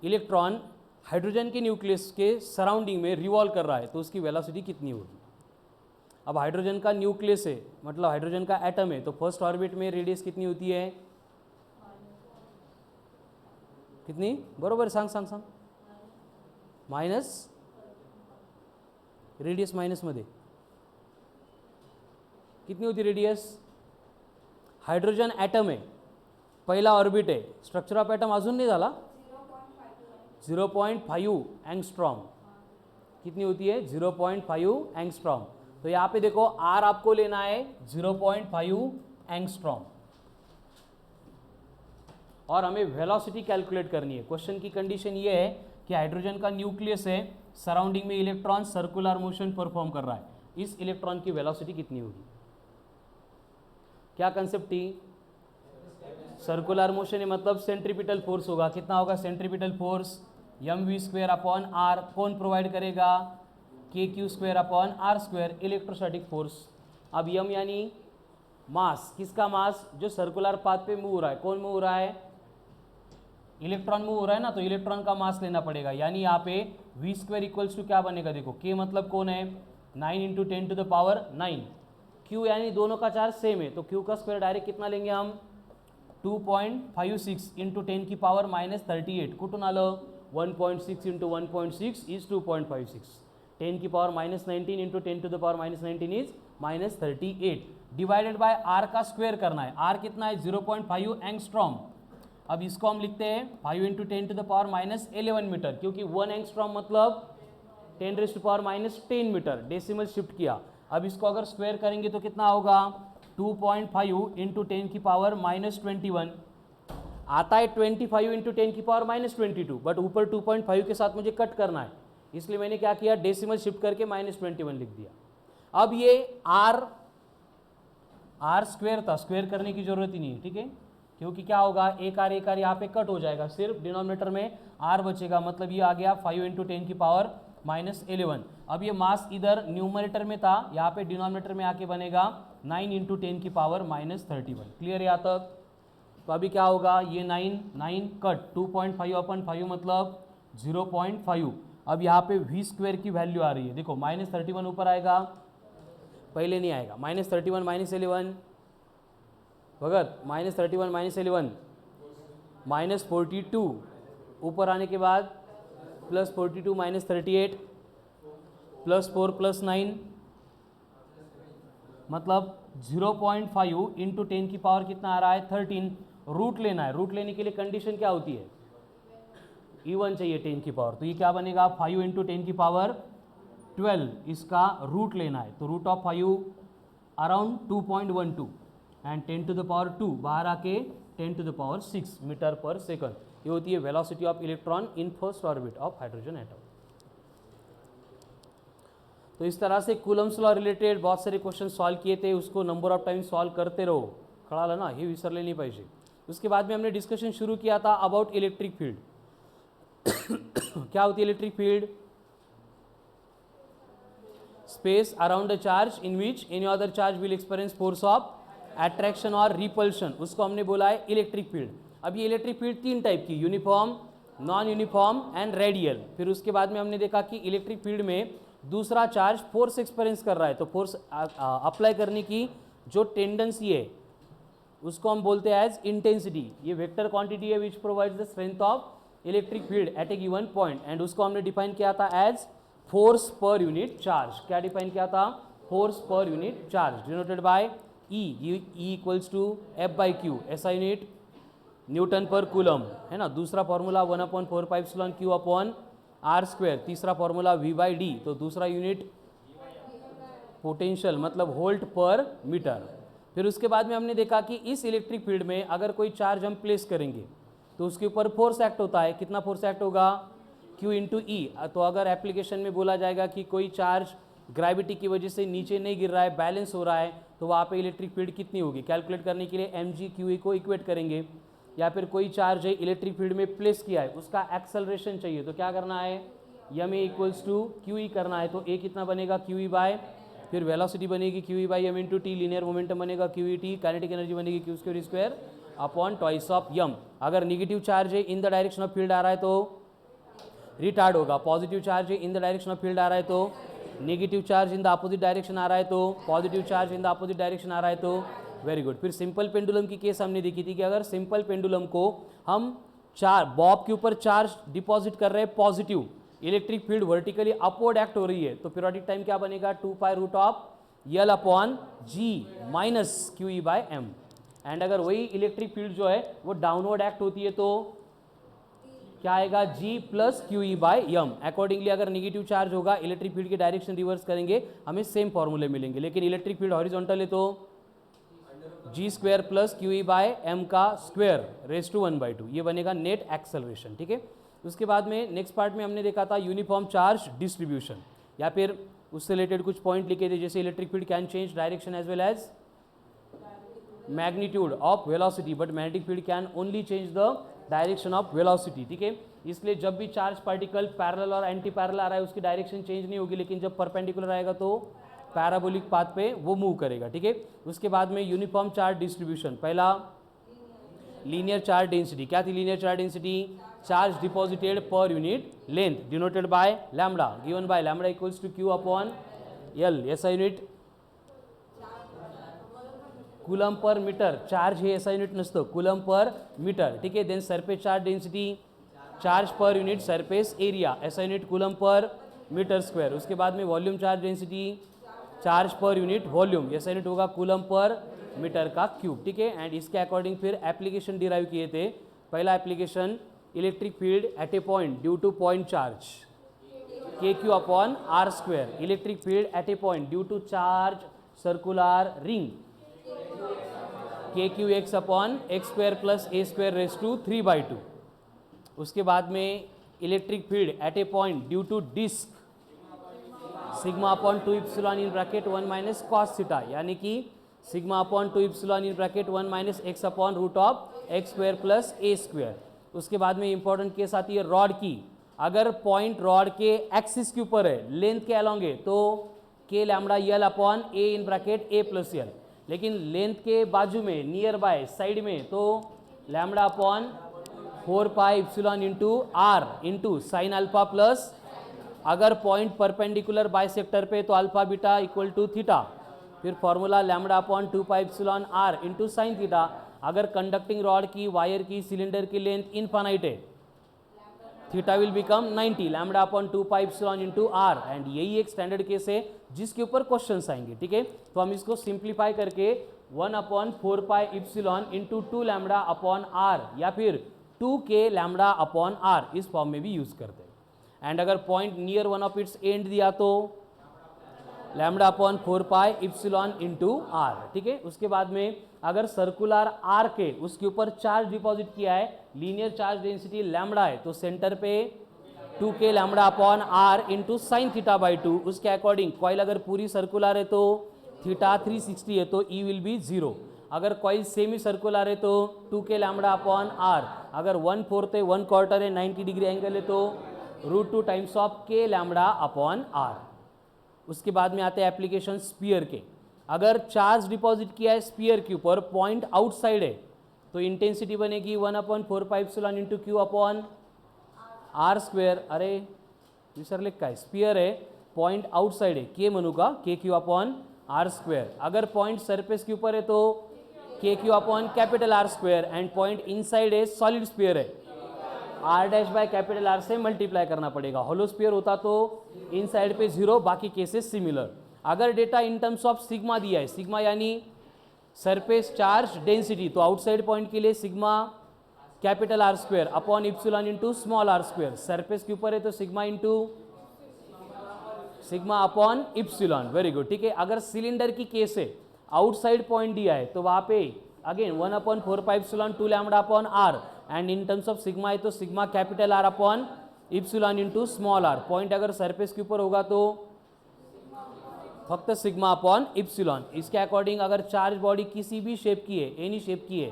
Electron hydrogen के न्यूक्लियस के सराउंडिंग में रिवॉल्व कर रहा है तो उसकी वेलोसिटी कितनी होगी. अब हाइड्रोजन का न्यूक्लियस है, मतलब हाइड्रोजन का एटम है, तो फर्स्ट ऑर्बिट में रेडियस कितनी होती है, कितनी, बरोबर सांग माइनस, रेडियस माइनस मध्ये कितनी होती रेडियस. हाइड्रोजन एटम आहे, पहिला ऑर्बिट आहे, स्ट्रक्चर ऑफ एटम अजून नाही झाला, 0.5 एंगस्ट्रॉम. कितनी होती है 0.5 एंगस्ट्रॉम. तो यहाँ पे देखो आर आपको लेना है 0.5 एंगस्ट्रॉम और हमें वेलोसिटी कैलकुलेट करनी है. क्वेश्चन की कंडीशन ये है कि हाइड्रोजन का न्यूक्लियस है, सराउंडिंग में इलेक्ट्रॉन सर्कुलर मोशन परफॉर्म कर रहा है, इस इलेक्ट्रॉन की वेलोसिटी कितनी होगी. क्या कंसेप्ट थी, सर्कुलर मोशन है मतलब सेंट्रीपिटल फोर्स होगा. कितना होगा centripetal force, mv² upon R. कौन प्रोवाइड करेगा, kq² upon r², electrostatic force. अब m यानी मास, किसका मास, जो सर्कुलर पाथ पे मूव हो रहा है. कौन मूव हो रहा है, इलेक्ट्रॉन मूव हो रहा है ना, तो इलेक्ट्रॉन का मास लेना पड़ेगा. यानी यहाँ पे v² इक्वल्स टू क्या बनेगा, देखो k मतलब कौन है 9 × 10⁹. q यानी दोनों का चार्ज सेम है, तो q का स्क्वायर डायरेक्ट कितना लेंगे हम 2.56 × 10⁻38. कुठून आलं 1.6 × 1.6 is 2.56. 10⁻19 × 10⁻19 is -38 divided by R का स्क्वायर करना है. आर कितना है 0.5 एंगस्ट्रॉम. अब इसको हम लिखते हैं 5 × 10⁻11 मीटर, क्योंकि 1 एंगस्ट्रॉम मतलब 10⁻10 मीटर. डेसिमल शिफ्ट किया. अब इसको अगर स्क्वायर करेंगे तो कितना होगा 2.5 × 10⁻21 आता है 25 × 10⁻22, बट ऊपर 2.5 के साथ मुझे कट करना है, इसलिए मैंने क्या किया डेसिमल शिफ्ट करके -21 लिख दिया. अब ये आर स्क्वायर था, स्क्वायर करने की जरूरत ही नहीं है, ठीक है, क्योंकि क्या होगा एक आर यहाँ पे कट हो जाएगा, सिर्फ डिनोमिनेटर में आर बचेगा. मतलब ये आ गया 5 × 10⁻11. अब ये मास इधर न्यूमरेटर में था, यहाँ पे डिनोमिनेटर में आके बनेगा 9 × 10⁻31. क्लियर है यहाँ तक. तो अभी क्या होगा, ये 9 कट 2.5/5 मतलब 0.5. अब यहाँ पे v² की वैल्यू आ रही है, देखो -31 ऊपर आएगा, पहले नहीं आएगा. -31 -11 भगत, -31 -11 -42 ऊपर आने के बाद +42 -38 +4 +9 मतलब 0.5 × 10 की पावर कितना आ रहा है 13. रूट लेना है, रूट लेने के लिए कंडीशन क्या होती है, E1 चाहिए 10 की पावर. तो ये क्या बनेगा 5 × 10 की पावर 12, इसका रूट लेना है. तो √5 अराउंड 2.12 एंड 10⁻2 बाहर आके 10⁻6 मीटर पर सेकंड. ये होती है velocity of electron in first orbit of hydrogen atom. तो इस तरह से कूलम्स लॉ रिलेटेड बहुत सारे क्वेश्चन सॉल्व किए थे, उसको नंबर ऑफ टाइम सॉल्व करते रहो, कळालं ना, हे विसरले नाही पाहिजे. उसके बाद में हमने डिस्कशन शुरू किया था अबाउट इलेक्ट्रिक फील्ड. क्या होती है electric field, space around a charge in which any other charge will experience force of attraction और रिपल्शन, उसको हमने बोला है इलेक्ट्रिक फील्ड. अब ये इलेक्ट्रिक फील्ड 3 टाइप की, uniform, non uniform and radial. फिर उसके बाद में हमने देखा कि इलेक्ट्रिक फील्ड में दूसरा चार्ज फोर्स एक्सपीरियंस कर रहा है, तो फोर्स अप्लाई करने की जो टेंडेंसी है उसको हम बोलते हैं एज इंटेंसिटी. ये वेक्टर क्वांटिटी है which provides the strength of electric field at a given point, and उसको हमने डिफाइन किया था as force per unit charge. क्या डिफाइन किया था? Force per unit charge denoted by E equals to F by Q, SI unit newton per coulomb है ना। दूसरा formula 1/4πε Q upon R square. तीसरा फॉर्मूला v बाई डी। तो दूसरा यूनिट पोटेंशियल मतलब वोल्ट पर मीटर। फिर उसके बाद में हमने देखा कि इस इलेक्ट्रिक फील्ड में अगर कोई चार्ज हम प्लेस करेंगे तो उसके ऊपर फोर्स एक्ट होता है। कितना फोर्स एक्ट होगा? Q इंटू ई। तो अगर एप्लीकेशन में बोला जाएगा कि कोई चार्ज ग्रेविटी की वजह से नीचे नहीं गिर रहा है, बैलेंस हो रहा है, तो वहाँ पे इलेक्ट्रिक फील्ड कितनी होगी? कैलकुलेट करने के लिए mg/q को इक्वेट करेंगे। या फिर कोई चार्ज है इलेक्ट्रिक फील्ड में प्लेस किया है, उसका एक्सेलरेशन चाहिए, तो क्या करना है? M A equals to Q E करना है। तो ए कितना बनेगा? क्यू ई बाय, फिर वेलोसिटी बनेगी Q E by M into T, linear momentum बनेगा Q E T, kinetic energy बनेगी Q square square upon twice of M. अगर निगेटिव चार्ज है in the direction of field आ रहा है तो रिटार्ड होगा। पॉजिटिव चार्ज है in the direction of field आ रहा है तो negative charge in the opposite direction आ रहा है तो positive charge in the opposite direction आ रहा है तो वेरी गुड। फिर सिंपल पेंडुलम की केस हमने देखी थी कि अगर सिंपल पेंडुलम को हम बॉब के ऊपर चार्ज डिपॉजिट कर रहे हैं positive, electric field vertically upward act हो रही है, तो पीरियोडिक टाइम क्या बनेगा? 2π root of L upon G minus Q E by M. And अगर वही इलेक्ट्रिक फील्ड जो है वो डाउनवर्ड एक्ट होती है तो क्या आएगा? G plus Q E by M. Accordingly अगर नेगेटिव चार्ज होगा, इलेक्ट्रिक फील्ड की डायरेक्शन रिवर्स करेंगे, हमें सेम फॉर्मूले मिलेंगे। लेकिन इलेक्ट्रिक फील्ड हॉरिजॉन्टल है तो G square plus Q E by M का स्क्वायर रेज टू 1/2, ये बनेगा नेट एक्सेलरेशन। ठीक है। उसके बाद में नेक्स्ट पार्ट में हमने देखा था यूनिफॉर्म चार्ज डिस्ट्रीब्यूशन, या फिर उससे रिलेटेड कुछ पॉइंट लिखे थे, जैसे electric field can change direction as well as magnitude of velocity, but magnetic field can only change the direction of velocity. ठीक है। इसलिए जब भी चार्ज पार्टिकल पैरेलल और एंटी पैरेलल आ रहा है उसकी डायरेक्शन चेंज नहीं होगी, लेकिन जब परपेंडिकुलर आएगा तो पैराबोलिक पाथ पे वो मूव करेगा। ठीक है। उसके बाद में यूनिफॉर्म चार्ज डिस्ट्रीब्यूशन, पहला लीनियर चार्ज डेंसिटी। क्या थी linear charge density? Charge deposited per unit length denoted by lambda, given by lambda equals to Q upon L. SI unit coulomb per metre, charge हे ऐसा यूनिट नसतं, कूलम पर मीटर। ठीक है। Then surface charge density, charge per unit surface area, SI unit coulomb per metre square. उसके बाद में volume charge density, charge per unit volume, ऐसा यूनिट होगा कूलम पर मीटर का क्यूब। ठीक है। एंड इसके अकॉर्डिंग फिर एप्लीकेशन डिराइव किए थे। पहला application electric field at a point due to point charge K Q upon R square, electric field at a point due to charge circular ring K Q X upon X square plus A square raise to 3/2। उसके बाद में electric field at a point due to disc sigma upon 2 epsilon in bracket 1 minus cos theta, यानी कि sigma upon 2 epsilon in bracket 1 minus X upon root of X square plus A square. उसके बाद में इंपॉर्टेंट केस आती है रॉड की। अगर पॉइंट रॉड के एक्सिस के ऊपर है, लेंथ के अलॉन्ग है, तो के lambda L upon A in bracket A plus यल। लेकिन लेंथ के बाजू में नियर बाय साइड में तो lambda upon 4π epsilon into R into sine alpha plus, अगर पॉइंट परपेंडिकुलर बाइसेक्टर पे तो alpha beta equal to theta, फिर formula lambda upon 2π epsilon R into sine theta. अगर कंडक्टिंग रॉड की, वायर की, सिलेंडर की लेंथ इनफाइनाइट है, theta will become 90 lambda upon 2π epsilon into R. And यही एक स्टैंडर्ड केस है जिसके ऊपर क्वेश्चंस आएंगे। ठीक है। तो हम इसको सिंप्लीफाई करके 1/4π epsilon into 2 lambda upon R या फिर 2k लैम्बडा अपॉन आर इस फॉर्म में भी यूज करते हैं। एंड अगर point near one of its end दिया तो lambda upon 4π epsilon into R. ठीक है। उसके बाद में अगर सर्कुलर आर के उसके ऊपर चार्ज डिपॉजिट किया है, लीनियर चार्ज डेंसिटी लैम्बडा है, तो सेंटर पे 2k lambda upon R into sine theta by 2। उसके अकॉर्डिंग कॉइल अगर पूरी सर्कुलर है तो थीटा 360 है तो ई विल बी 0। अगर कॉइल सेमी सर्कुलर है तो 2k लैम्बडा अपॉन आर, अगर 1/4 है, 1/4 है, 90 डिग्री एंगल है तो √2 times of k lambda upon R. उसके बाद में आते हैं एप्लीकेशन स्पीयर के। अगर चार्ज डिपॉजिट किया है स्पीयर के ऊपर, पॉइंट आउटसाइड है, तो इंटेंसिटी बनेगी 1/4π epsilon into Q upon R square. अरे विसरले काय, स्पीयर है, पॉइंट आउटसाइड है, के म्हणू का K Q upon R square. अगर पॉइंट सरफेस के ऊपर है तो K Q upon capital R square. And point inside है, सॉलिड स्पीयर है, R dash by capital R से मल्टीप्लाई करना पड़ेगा। होलो स्फीयर होता तो इन साइड पे 0, बाकी केसेस सिमिलर। अगर data in terms of sigma दिया है, सिग्मा यानी सरफेस चार्ज डेंसिटी, तो आउटसाइड पॉइंट के लिए sigma capital R square upon epsilon into small R square. Surface के ऊपर है तो sigma into sigma upon epsilon. Very good, ठीक है। अगर सिलेंडर की केस है, आउटसाइड पॉइंट दिया है, तो वहां पे again 1/4π two lambda upon R, and in terms of sigma है तो sigma capital R upon epsilon into small R. Point अगर सरफेस के ऊपर होगा तो फक्त सिग्मा अपॉन इप्सिलॉन। इसके अकॉर्डिंग अगर चार्ज बॉडी किसी भी शेप की है, एनी शेप की है,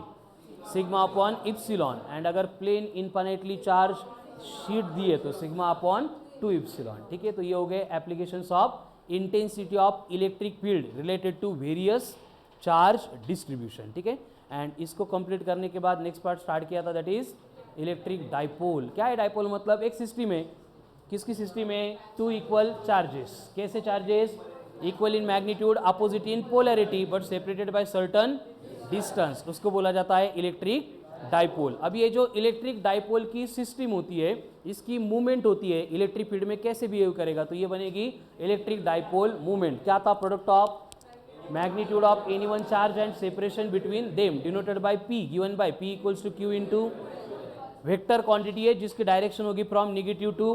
सिग्मा अपॉन इप्सिलॉन, एंड अगर प्लेन इनफाइनाइटली चार्ज शीट दी है तो सिग्मा अपॉन 2 इप्सिलॉन। ठीक है, तो ये हो गए applications of intensity of electric field related to various charge distribution. ठीक है, एंड इसको कंप्लीट करने के बाद नेक्स्ट पार्ट स्टार्ट किया था, दैट इज इलेक्ट्रिक डाइपोल। क्या है डाइपोल? मतलब एक सिस्टम है, किसकी सिस्टम है? 2 इक्वल चार्जेस। कैसे charges? Equal in magnitude, opposite in polarity, but separated by certain distance, उसको बोला जाता है इलेक्ट्रिक डाइपोल। अब ये जो इलेक्ट्रिक डाइपोल की सिस्टम होती है, इसकी मूवमेंट होती है इलेक्ट्रिक फील्ड में कैसे बिहेव करेगा, तो ये बनेगी इलेक्ट्रिक डाइपोल मूवमेंट। क्या था? Product of magnitude of any one charge and separation between them denoted by P, given by P equals to Q into vector quantity है जिसकी डायरेक्शन होगी from negative to,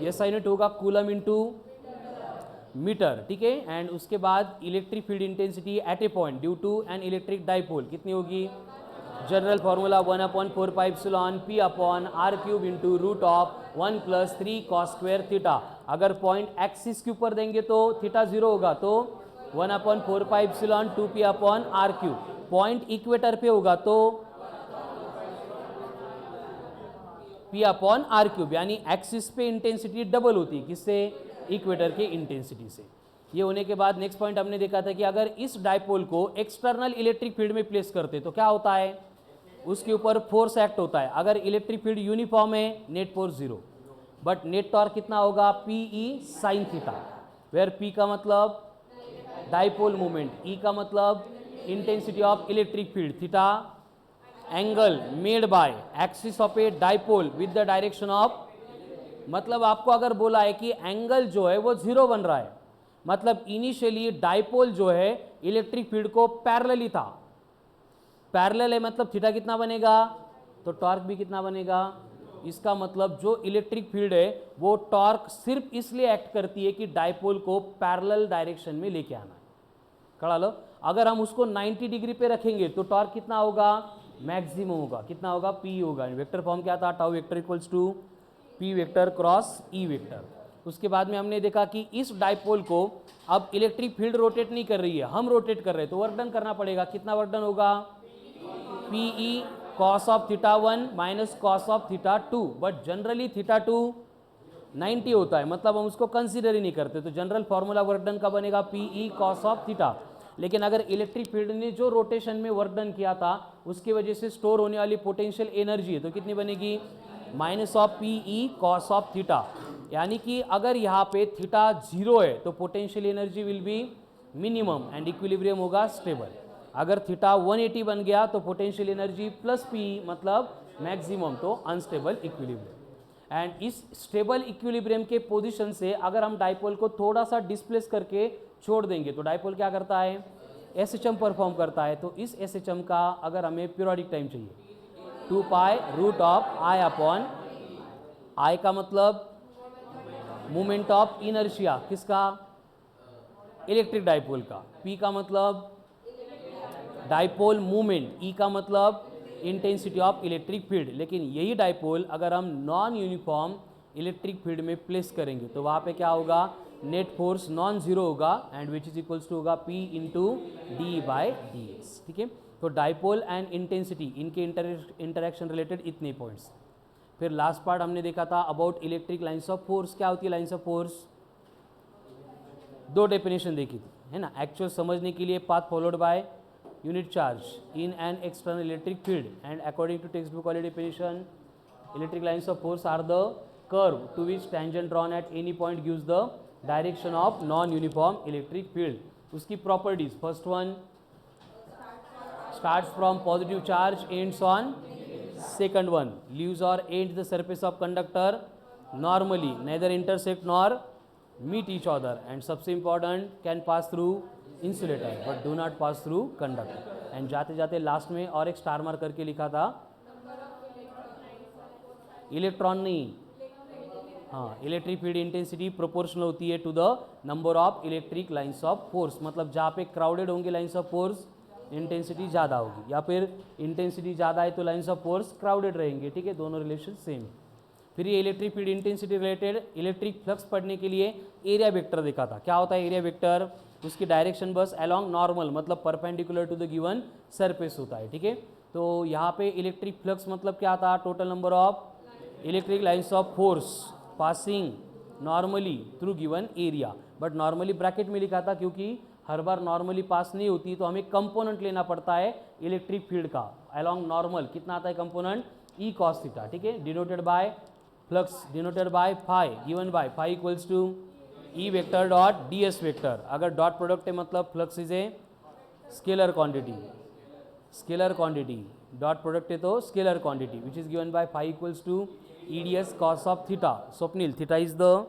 SI unit होगा कूलम इंटू मीटर। ठीक है, एंड उसके बाद electric field intensity at a point due to an electric dipole कितनी होगी? General formula 1/4π P upon R³ into root of 1 + 3 cos square theta. अगर पॉइंट एक्सिस के ऊपर देंगे तो थीटा 0 होगा, तो 1/4π 2P upon R³। Point equator पे होगा तो P अपॉन R³, यानी एक्सिस पे इंटेंसिटी डबल होती है, किससे? इक्वेटर के इंटेंसिटी से। ये होने के बाद नेक्स्ट पॉइंट हमने देखा था कि अगर इस डाइपोल को एक्सटर्नल इलेक्ट्रिक फील्ड में प्लेस करते तो क्या होता है? उसके ऊपर फोर्स एक्ट होता है। अगर इलेक्ट्रिक फील्ड यूनिफॉर्म है, net force 0, but net torque कितना होगा? PE sin theta, where P का मतलब डाइपोल मूवमेंट, E का मतलब intensity of electric field, theta angle made by axis of a dipole with the direction of, मतलब आपको अगर बोला है कि एंगल जो है वो 0 बन रहा है, मतलब इनिशियली डाइपोल जो है इलेक्ट्रिक फील्ड को पैरेलली था। पैरेलल है मतलब थीटा कितना बनेगा? तो टॉर्क भी कितना बनेगा? इसका मतलब जो इलेक्ट्रिक फील्ड है वो टॉर्क सिर्फ इसलिए एक्ट करती है कि डाइपोल को पैरेलल डायरेक्शन में लेके आना है। कड़ा लो, अगर हम उसको 90 डिग्री पे रखेंगे तो टॉर्क कितना होगा? मैक्सिमम होगा। कितना होगा? P होगा। वेक्टर फॉर्म क्या था? Tau vector equals to P vector cross E vector. उसके बाद में हमने देखा कि इस डाइपोल को अब इलेक्ट्रिक फील्ड रोटेट नहीं कर रही है, हम रोटेट कर रहे हैं, तो वर्क डन करना पड़ेगा। कितना वर्क डन होगा? PE cos of theta 1 minus cos of theta 2, but generally theta 2 90 होता है, मतलब हम उसको कंसीडर ही नहीं करते, तो जनरल फॉर्मूला वर्क डन का बनेगा PE cos ऑफ थीटा। लेकिन अगर इलेक्ट्रिक फील्ड ने जो रोटेशन में वर्क डन किया था उसकी वजह से स्टोर होने वाली पोटेंशियल एनर्जी है, तो कितनी बनेगी? Minus of PE cos of theta. यानी कि अगर यहाँ पे थीटा 0 है तो potential energy will be minimum and equilibrium होगा स्टेबल। अगर थीटा 180 बन गया तो पोटेंशियल एनर्जी प्लस PE मतलब मैक्सिमम, तो अनस्टेबल इक्विलिब्रियम। एंड इस स्टेबल इक्विलिब्रियम के पोजीशन से अगर हम डाइपोल को थोड़ा सा डिस्प्लेस करके छोड़ देंगे तो डाइपोल क्या करता है? SHM परफॉर्म करता है। तो इस SHM का अगर हमें पीरियोडिक टाइम चाहिए 2π root of I upon I का मतलब मूवमेंट ऑफ इनर्शिया, किसका? इलेक्ट्रिक डाइपोल का। P का मतलब डाइपोल मूवमेंट, E का मतलब इंटेंसिटी ऑफ इलेक्ट्रिक फील्ड। लेकिन यही डाइपोल अगर हम नॉन यूनिफॉर्म इलेक्ट्रिक फील्ड में प्लेस करेंगे तो वहाँ पे क्या होगा? नेट फोर्स नॉन जीरो होगा and which is equals to होगा P इंटू D/dS। ठीक है, तो डाइपोल एंड इंटेंसिटी इनके इंटरेक्शन रिलेटेड इतने पॉइंट्स। फिर लास्ट पार्ट हमने देखा था about electric lines of force. क्या होती है लाइन्स ऑफ फोर्स? 2 डेफिनेशन देखी थी, है ना। एक्चुअल समझने के लिए path followed by unit charge in an external electric field, and according to text book वाली definition electric lines of force are the curve to which tangent drawn at any point gives the direction of non uniform electric field. उसकी properties, first one starts from positive charge ends on second one, leaves or ends the surface of conductor normally, neither intersect nor meet each other, and सबसे important, can pass through insulator but do not pass through conductor. and जाते जाते लास्ट में और एक स्टार मार्क करके लिखा था, इलेक्ट्रॉन नहीं, हाँ, इलेक्ट्रिक फील्ड इंटेंसिटी प्रोपोर्शनल होती है to the number of electric lines of force, मतलब जहाँ पे क्राउडेड होंगे लाइंस ऑफ फोर्स इंटेंसिटी ज़्यादा होगी, या फिर इंटेंसिटी ज़्यादा है तो लाइंस ऑफ फोर्स क्राउडेड रहेंगे, ठीक है, दोनों रिलेशन सेम है. फिर ये electric field intensity related electric flux पढ़ने के लिए एरिया वेक्टर देखा था. क्या होता है एरिया वेक्टर? उसकी डायरेक्शन बस अलोंग नॉर्मल, मतलब perpendicular to the given surface होता है, ठीक है. तो यहाँ पे इलेक्ट्रिक फ्लक्स मतलब क्या था? Total number of electric lines of force passing normally through given area, but normally bracket में लिखा था क्योंकि हर बार नॉर्मली पास नहीं होती, तो हमें कंपोनेंट लेना पड़ता है इलेक्ट्रिक फील्ड का अलोंग नॉर्मल. कितना आता है कंपोनेंट? ई कॉस थीटा, ठीक है, denoted by flux denoted by phi, given by phi equals to E vector dot D S vector. अगर डॉट प्रोडक्ट है मतलब flux is a scalar quantity, scalar quantity, dot product है तो scalar quantity, which is given by phi equals to E D S cos of theta. Swapnil, theta is the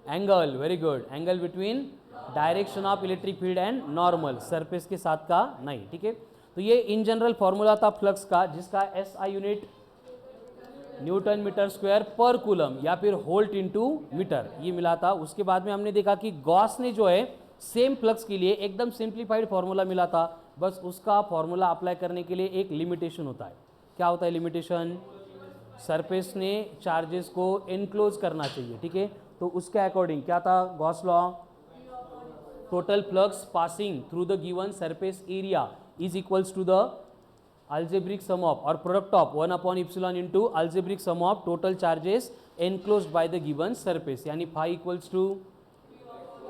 angle, very good, angle between direction of electric field and normal, surface के साथ का नहीं, ठीक है. तो ये इन जनरल फॉर्मूला था फ्लक्स का, जिसका S I unit newton metre square पर कूलम या फिर होल्ट इनटू मीटर ये मिला था. उसके बाद में हमने देखा कि गॉस ने जो है सेम फ्लक्स के लिए एकदम सिंप्लीफाइड फॉर्मूला मिला था, बस उसका फॉर्मूला अप्लाई करने के लिए एक लिमिटेशन होता है. क्या होता है लिमिटेशन? सरफेस ने चार्जेस को एनक्लोज करना चाहिए, ठीक है. तो उसके अकॉर्डिंग क्या था Gauss law? Total flux passing through the given surface area is equals to the algebraic sum of or product of 1 upon epsilon into algebraic sum of total charges enclosed by the given surface, यानी phi equals to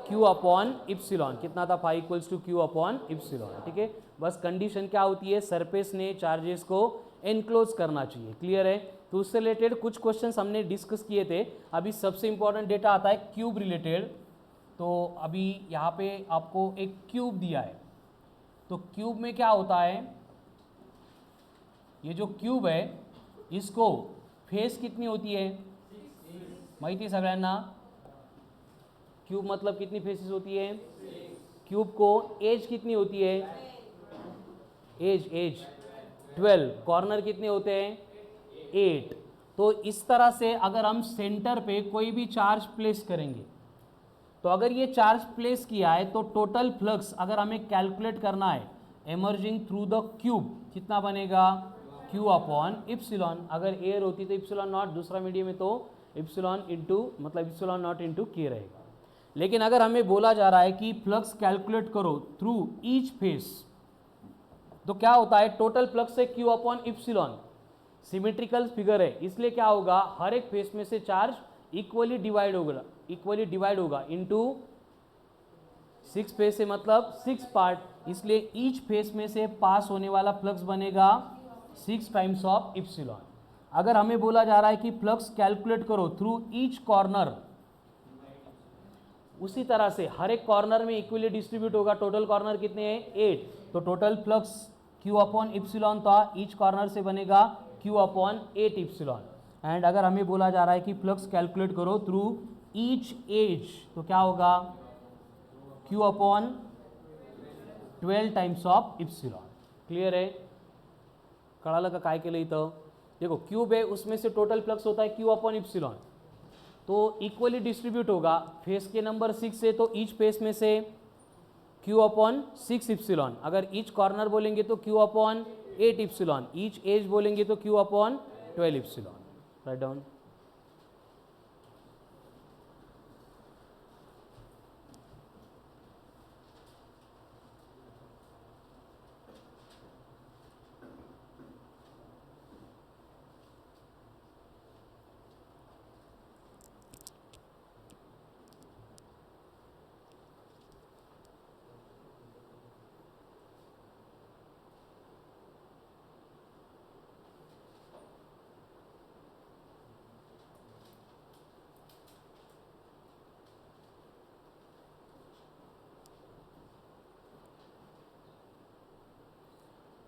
q upon epsilon. कितना था? phi equals to q upon epsilon, ठीक है. बस कंडीशन क्या होती है? सरफेस ने चार्जेस को एनक्लोज करना चाहिए. क्लियर है? तो उससे रिलेटेड कुछ क्वेश्चंस हमने डिस्कस किए थे. अभी सबसे इंपॉर्टेंट डेटा आता है क्यूब रिलेटेड. तो अभी यहाँ पे आपको एक क्यूब दिया है, तो क्यूब में क्या होता है? ये जो क्यूब है इसको फेस कितनी होती है? माहिती सगळ्यांना? क्यूब मतलब कितनी फेसेस होती है? क्यूब को एज कितनी होती है? एज 12. कॉर्नर कितने होते हैं? 8. तो इस तरह से अगर हम सेंटर पे कोई भी चार्ज प्लेस करेंगे, तो अगर ये चार्ज प्लेस किया है तो टोटल फ्लक्स अगर हमें कैलकुलेट करना है एमर्जिंग थ्रू द क्यूब, कितना बनेगा? Q upon epsilon. अगर एयर होती तो इप्सिलॉन नॉट, दूसरा मीडियम है तो इप्सिलॉन इंटू मतलब इप्सिलॉन नॉट इंटू के रहेगा. लेकिन अगर हमें बोला जा रहा है कि फ्लक्स कैलकुलेट करो थ्रू ईच फेस, तो क्या होता है? टोटल फ्लक्स है Q upon epsilon. Symmetrical figure है, इसलिए क्या होगा? हर एक फेस में से चार्ज इक्वली डिवाइड होगा इंटू 6 फेस है मतलब 6 पार्ट, इसलिए ईच फेस में से पास होने वाला फ्लक्स बनेगा 6 टाइम्स ऑफ इप्सिलॉन. अगर हमें बोला जा रहा है कि फ्लक्स कैलकुलेट करो थ्रू ईच कॉर्नर, उसी तरह से हर एक कॉर्नर में इक्वली डिस्ट्रीब्यूट होगा. टोटल कॉर्नर कितने हैं? 8. तो total flux Q upon epsilon था, ईच कॉर्नर से बनेगा Q अपॉन 8 इप्सिलॉन. एंड अगर हमें बोला जा रहा है कि फ्लक्स कैलकुलेट करो थ्रू ईच एज, तो क्या होगा? Q upon 12 times of epsilon. Clear है? कळालं का काय केलं इथं? देखो क्यूब है, उसमें से टोटल फ्लक्स होता है Q अपॉन इप्सिलॉन, तो इक्वली डिस्ट्रीब्यूट होगा. फेस के नंबर 6 है तो ईच फेस में से Q अपॉन 6 इप्सिलॉन. अगर ईच कॉर्नर बोलेंगे तो Q upon 8 epsilon. Each edge बोलेंगे तो Q upon 12 epsilon. Write down.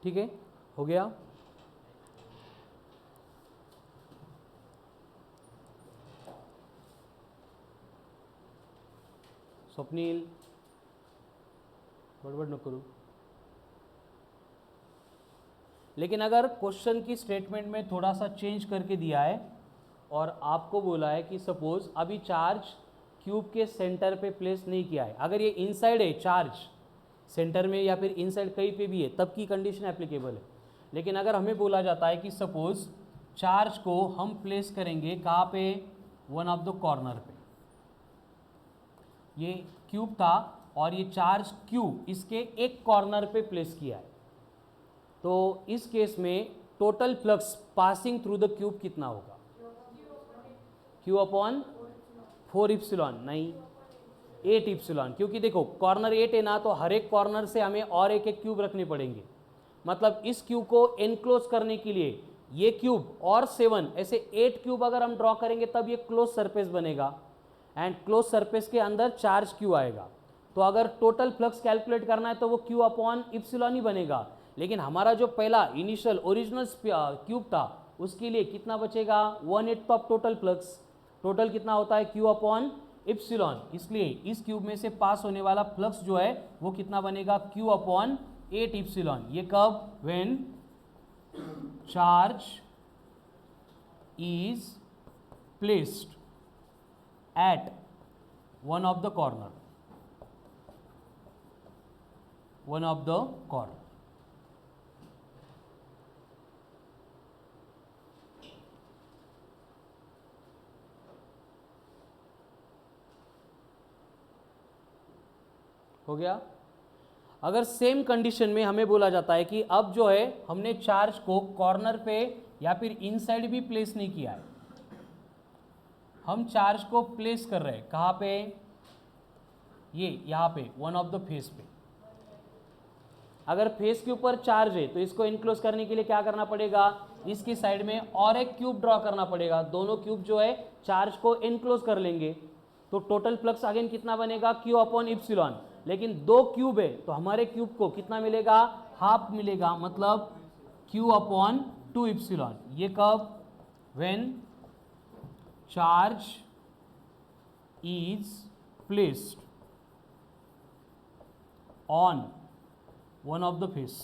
ठीक है, हो गया. स्वप्नील गड़बड़ न करो। लेकिन अगर क्वेश्चन की स्टेटमेंट में थोड़ा सा चेंज करके दिया है और आपको बोला है कि सपोज अभी चार्ज क्यूब के सेंटर पे प्लेस नहीं किया है, अगर ये इनसाइड है चार्ज सेंटर में या फिर इनसाइड कहीं पे भी है, तब की कंडीशन एप्लीकेबल है। लेकिन अगर हमें बोला जाता है कि सपोज चार्ज को हम प्लेस करेंगे कहाँ पे, वन ऑफ द कॉर्नर पे, ये क्यूब था और ये चार्ज क्यूब इसके एक कॉर्नर पे प्लेस किया है, तो इस केस में total flux passing through the cube कितना होगा, क्यू अपॉन 4 इप्सिलॉन, नहीं 8 इप्सिलॉन, क्योंकि देखो कॉर्नर 8 है ना, तो हर एक कॉर्नर से हमें और एक एक क्यूब रखने पड़ेंगे। मतलब इस क्यूब को एनक्लोज करने के लिए ये क्यूब और 7 ऐसे 8 क्यूब अगर हम ड्रॉ करेंगे तब ये क्लोज सरफेस बनेगा, एंड क्लोज सरफेस के अंदर चार्ज क्यू आएगा। तो अगर टोटल फ्लक्स कैलकुलेट करना है तो वो क्यू अपॉन इप्सिलॉन ही बनेगा। लेकिन हमारा जो पहला इनिशियल ओरिजिनल क्यूब था उसके लिए कितना बचेगा, 1/8 ऑफ टोटल फ्लक्स। टोटल कितना होता है, क्यू अपॉन इप्सिलॉन। इसलिए इस क्यूब में से पास होने वाला फ्लक्स जो है वो कितना बनेगा, क्यू अपॉन 8 इप्सिलॉन। ये कब, when charge is placed at one of the corner, one of the corner। हो गया। अगर सेम कंडीशन में हमें बोला जाता है कि अब जो है हमने चार्ज को कॉर्नर पे या फिर इनसाइड भी प्लेस नहीं किया है, हम चार्ज को प्लेस कर रहे हैं कहाँ पे, ये यहाँ पे वन ऑफ द फेस पे। अगर फेस के ऊपर चार्ज है तो इसको इनक्लोज करने के लिए क्या करना पड़ेगा, इसकी साइड में और एक क्यूब ड्रॉ करना पड़ेगा, दोनों क्यूब जो है चार्ज को इनक्लोज कर लेंगे। तो टोटल फ्लक्स अगेन कितना बनेगा, क्यू अपॉन इप्सिलॉन। लेकिन दो क्यूब है तो हमारे क्यूब को कितना मिलेगा, हाफ मिलेगा, मतलब क्यू अपॉन 2 इप्सिलॉन। ये कब, when charge is placed on one of the face।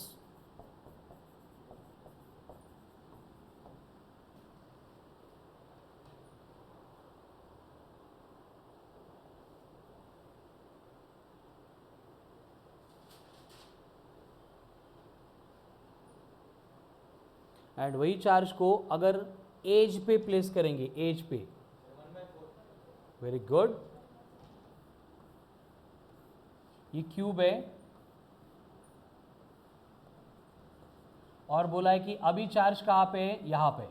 And वही चार्ज को अगर एज पे प्लेस करेंगे, एज पे, वेरी गुड, ये क्यूब है और बोला है कि अभी चार्ज कहाँ पे है, यहाँ पे।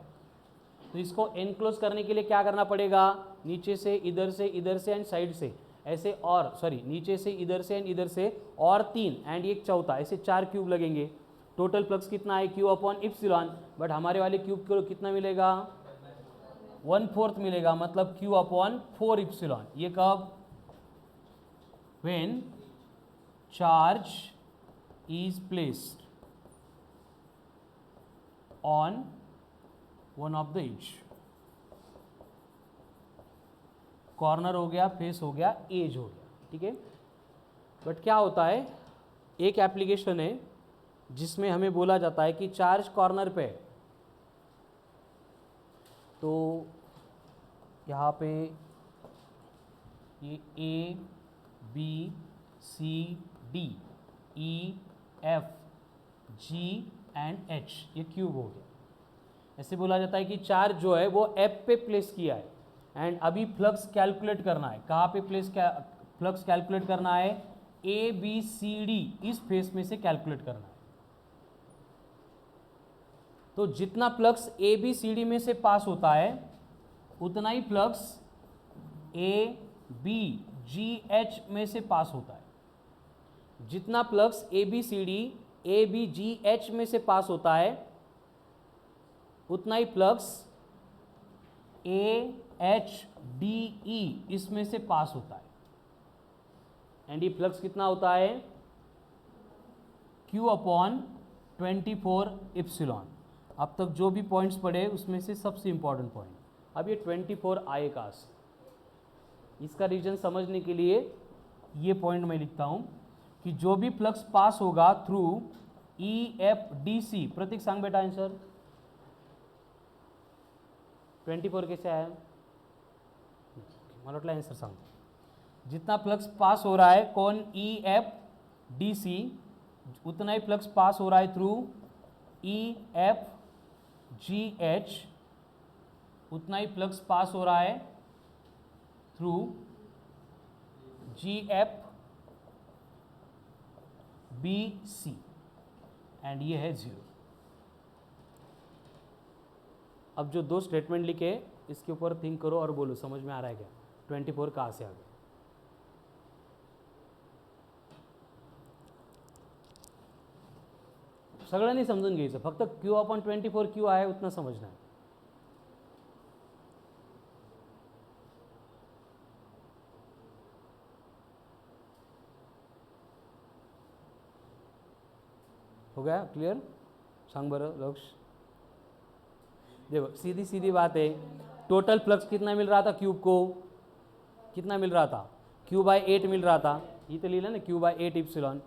तो इसको एनक्लोज करने के लिए क्या करना पड़ेगा, नीचे से इधर से एंड साइड से ऐसे, और सॉरी नीचे से इधर से एंड इधर से और 3 एंड एक चौथा, ऐसे 4 क्यूब लगेंगे। टोटल फ्लक्स कितना है, क्यू अपॉन इप्सिलॉन। बट हमारे वाले क्यूब को कितना मिलेगा, 1/4 मिलेगा, मतलब क्यू अपॉन 4 इप्सिलॉन। ये कब, when charge is placed on one of the edge. Corner हो गया, फेस हो गया, एज हो गया, ठीक है। बट क्या होता है, एक एप्लीकेशन है जिसमें हमें बोला जाता है कि चार्ज कॉर्नर पे, तो यहाँ पे ये A B C D E F G and H, ये क्यूब हो गया। ऐसे बोला जाता है कि चार्ज जो है वो F पे प्लेस किया है एंड अभी फ्लक्स कैलकुलेट करना है, कहाँ पे फ्लक्स कैलकुलेट करना है, A B C D इस फेस में से कैलकुलेट करना है। तो जितना flux A B C D में से पास होता है उतना ही flux A B G H में से पास होता है। जितना flux A B C D A B G H में से पास होता है उतना ही flux A H D E इसमें से पास होता है। एंड ये फ्लक्स कितना होता है, Q अपॉन 24 इप्सिलॉन। अब तक जो भी पॉइंट्स पढ़े उसमें से सबसे इंपॉर्टेंट पॉइंट, अब ये 24 आए काश, इसका रीजन समझने के लिए ये पॉइंट मैं लिखता हूं कि जो भी फ्लक्स पास होगा थ्रू EFDC, प्रतीक सांग बेटा आंसर 24 कैसे आया? मला वाटलं आंसर सांग. जितना फ्लक्स पास हो रहा है कौन EFDC, उतना ही फ्लक्स पास हो रहा है थ्रू EFGH, उतना ही फ्लक्स पास हो रहा है थ्रू GFBC एंड ये है 0. अब जो दो स्टेटमेंट लिखे इसके ऊपर थिंक करो और बोलो समझ में आ रहा है क्या? 24 कहाँ से आ गया? सगळ्यांनी समजून घ्यायचं, फक्त Q/24 क्यू आहे उतना समझना है. हो गया क्लियर? सांग बरं लक्ष. देखो सीधी सीधी बात है, टोटल फ्लक्स कितना मिल रहा था क्यूब को? कितना मिल रहा था? Q/8 मिल रहा था. ये तो लिखा ना Q/8 इप्सिलॉन.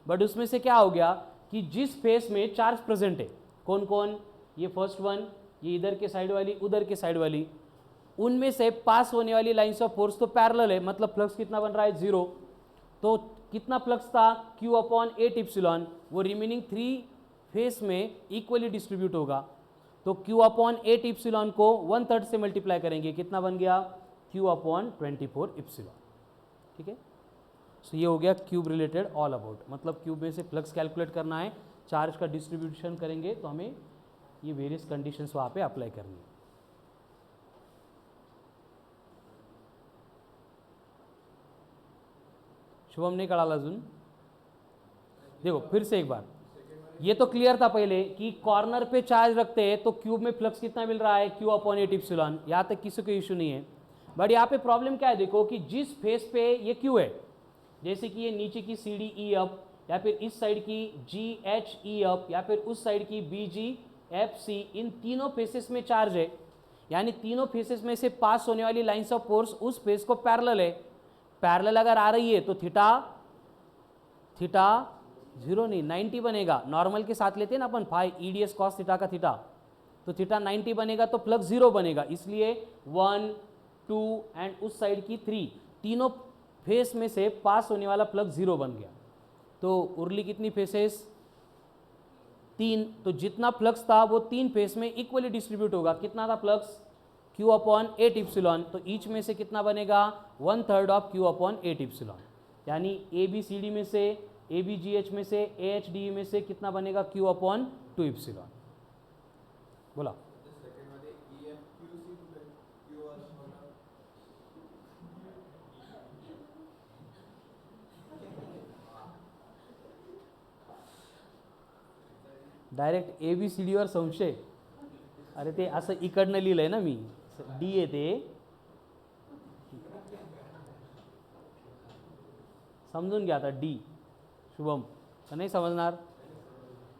बट उसमें से क्या हो गया कि जिस फेस में चार्ज प्रेजेंट है, कौन कौन? ये फर्स्ट वन, ये इधर के साइड वाली, उधर के साइड वाली, उनमें से पास होने वाली लाइंस ऑफ फोर्स तो पैरेलल है, मतलब फ्लक्स कितना बन रहा है? 0. तो कितना फ्लक्स था? Q/8 epsilon. वो रिमेनिंग 3 फेस में इक्वली डिस्ट्रीब्यूट होगा. तो Q/8 इप्सिलॉन को 1/3 से मल्टीप्लाई करेंगे, कितना बन गया? Q/24 epsilon. ठीक है. सो ये हो गया क्यूब रिलेटेड ऑल अबाउट. मतलब क्यूब में से फ्लक्स कैलकुलेट करना है, चार्ज का डिस्ट्रीब्यूशन करेंगे तो हमें ये वेरियस कंडीशंस वहाँ पे अप्लाई करनी है. शुभम नहीं कळाला अजून? देखो फिर से एक बार, ये तो क्लियर था पहले कि कॉर्नर पे चार्ज रखते हैं तो क्यूब में फ्लक्स कितना मिल रहा है? Q/8 epsilon. यहाँ तक किसी को इशू नहीं है. बट यहाँ पे प्रॉब्लम क्या है? देखो कि जिस फेस पे ये क्यू है, जैसे कि ये नीचे की CD E अप, या फिर इस साइड की GH E अप, या फिर उस साइड की BG FC, इन तीनों फेसेस में चार्ज है. यानी तीनों फेसेस में से पास होने वाली लाइंस ऑफ फोर्स उस फेस को पैरेलल है. पैरेलल अगर आ रही है तो थीटा 0 नहीं 90 बनेगा. नॉर्मल के साथ लेते हैं ना अपन फाई EDS cos थीटा का थीटा, तो थीटा 90 बनेगा तो फ्लक्स 0 बनेगा. इसलिए 1, 2 एंड उस साइड की 3, तीनों फेस में से पास होने वाला फ्लक्स 0 बन गया. तो उरली कितनी फेसेस? 3. तो जितना फ्लक्स था वो 3 फेस में इक्वली डिस्ट्रीब्यूट होगा. कितना था फ्लक्स? Q/8 epsilon. तो ईच में से कितना बनेगा? 1/3 ऑफ Q/8 इप्सिलॉन. यानी ABCD में से, ABGH में से, AHDE में से कितना बनेगा? Q/2 epsilon. बोला. डायरेक्ट ABCD वर संशय. अरे ते असं इकडनं लिहिलंय ना मी, D आहे ते, समजून घ्या आता. D शुभम का नाही समजणार?